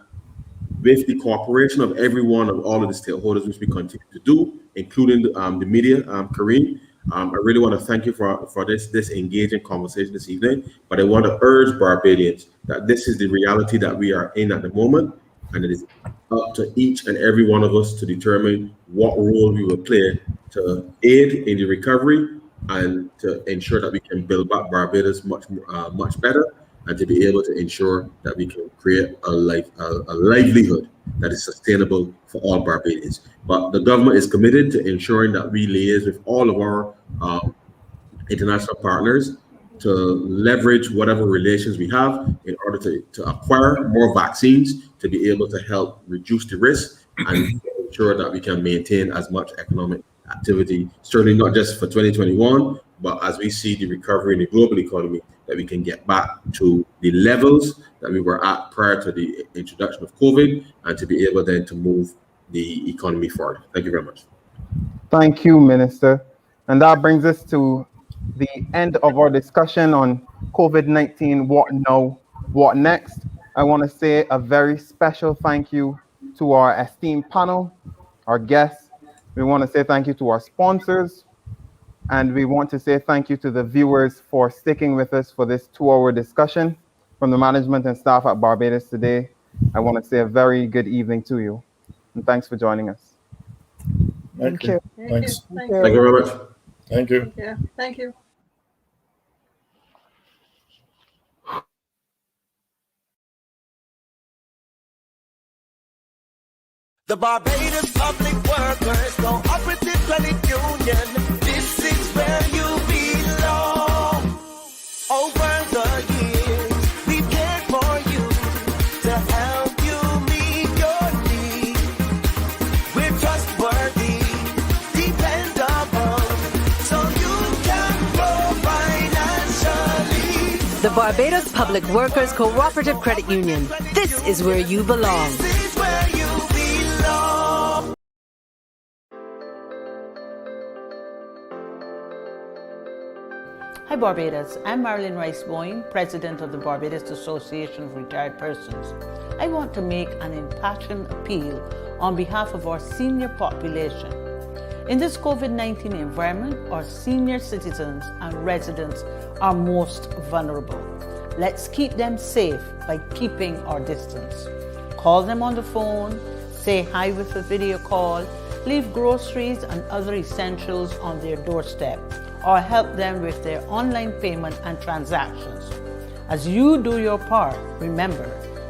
with the cooperation of everyone, of all of the stakeholders, which we continue to do, including the media, Kareem, I really want to thank you for this engaging conversation this evening. But I want to urge Barbadians that this is the reality that we are in at the moment, and it is up to each and every one of us to determine what role we will play to aid in the recovery and to ensure that we can build back Barbados much better, and to be able to ensure that we can create a livelihood that is sustainable for all Barbadians. But the government is committed to ensuring that we liaise with all of our international partners to leverage whatever relations we have in order to acquire more vaccines, to be able to help reduce the risk and ensure that we can maintain as much economic activity, certainly not just for 2021, but as we see the recovery in the global economy, that we can get back to the levels that we were at prior to the introduction of COVID, and to be able then to move the economy forward. Thank you very much. Thank you, Minister. And that brings us to the end of our discussion on COVID-19, what now, what next. I want to say a very special thank you to our esteemed panel, our guests. We want to say thank you to our sponsors, and we want to say thank you to the viewers for sticking with us for this 2-hour discussion. From the management and staff at Barbados Today, I want to say a very good evening to you, and thanks for joining us. Thank you. Thanks. Thank you very much. Thank you. Yeah, thank you. The Barbados Public Workers Cooperative Credit Union. This is where you belong. Over the years, we've cared for you to help you meet your needs. We're trustworthy, dependable, so you can grow financially. The Barbados Public Workers Cooperative Credit Union. This is where you belong. This is where you belong. Hi Barbados, I'm Marilyn Rice-Boyne, President of the Barbados Association of Retired Persons. I want to make an impassioned appeal on behalf of our senior population. In this COVID-19 environment, our senior citizens and residents are most vulnerable. Let's keep them safe by keeping our distance. Call them on the phone, say hi with a video call, leave groceries and other essentials on their doorstep, or help them with their online payment and transactions. As you do your part, remember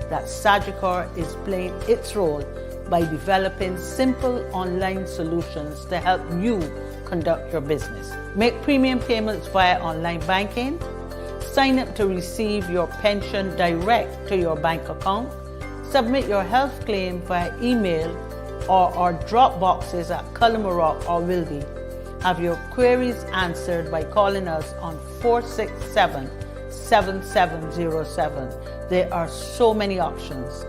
that Sagicor is playing its role by developing simple online solutions to help you conduct your business. Make premium payments via online banking, Sign up to receive your pension direct to your bank account. Submit your health claim via email or our drop boxes at Cullamorock or Wilby. Have your queries answered by calling us on 467-7707. There are so many options.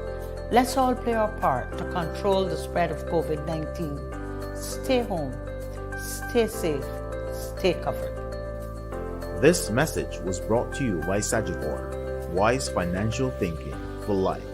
Let's all play our part to control the spread of COVID-19. Stay home, stay safe, stay covered. This message was brought to you by Sagicor, Wise Financial Thinking for Life.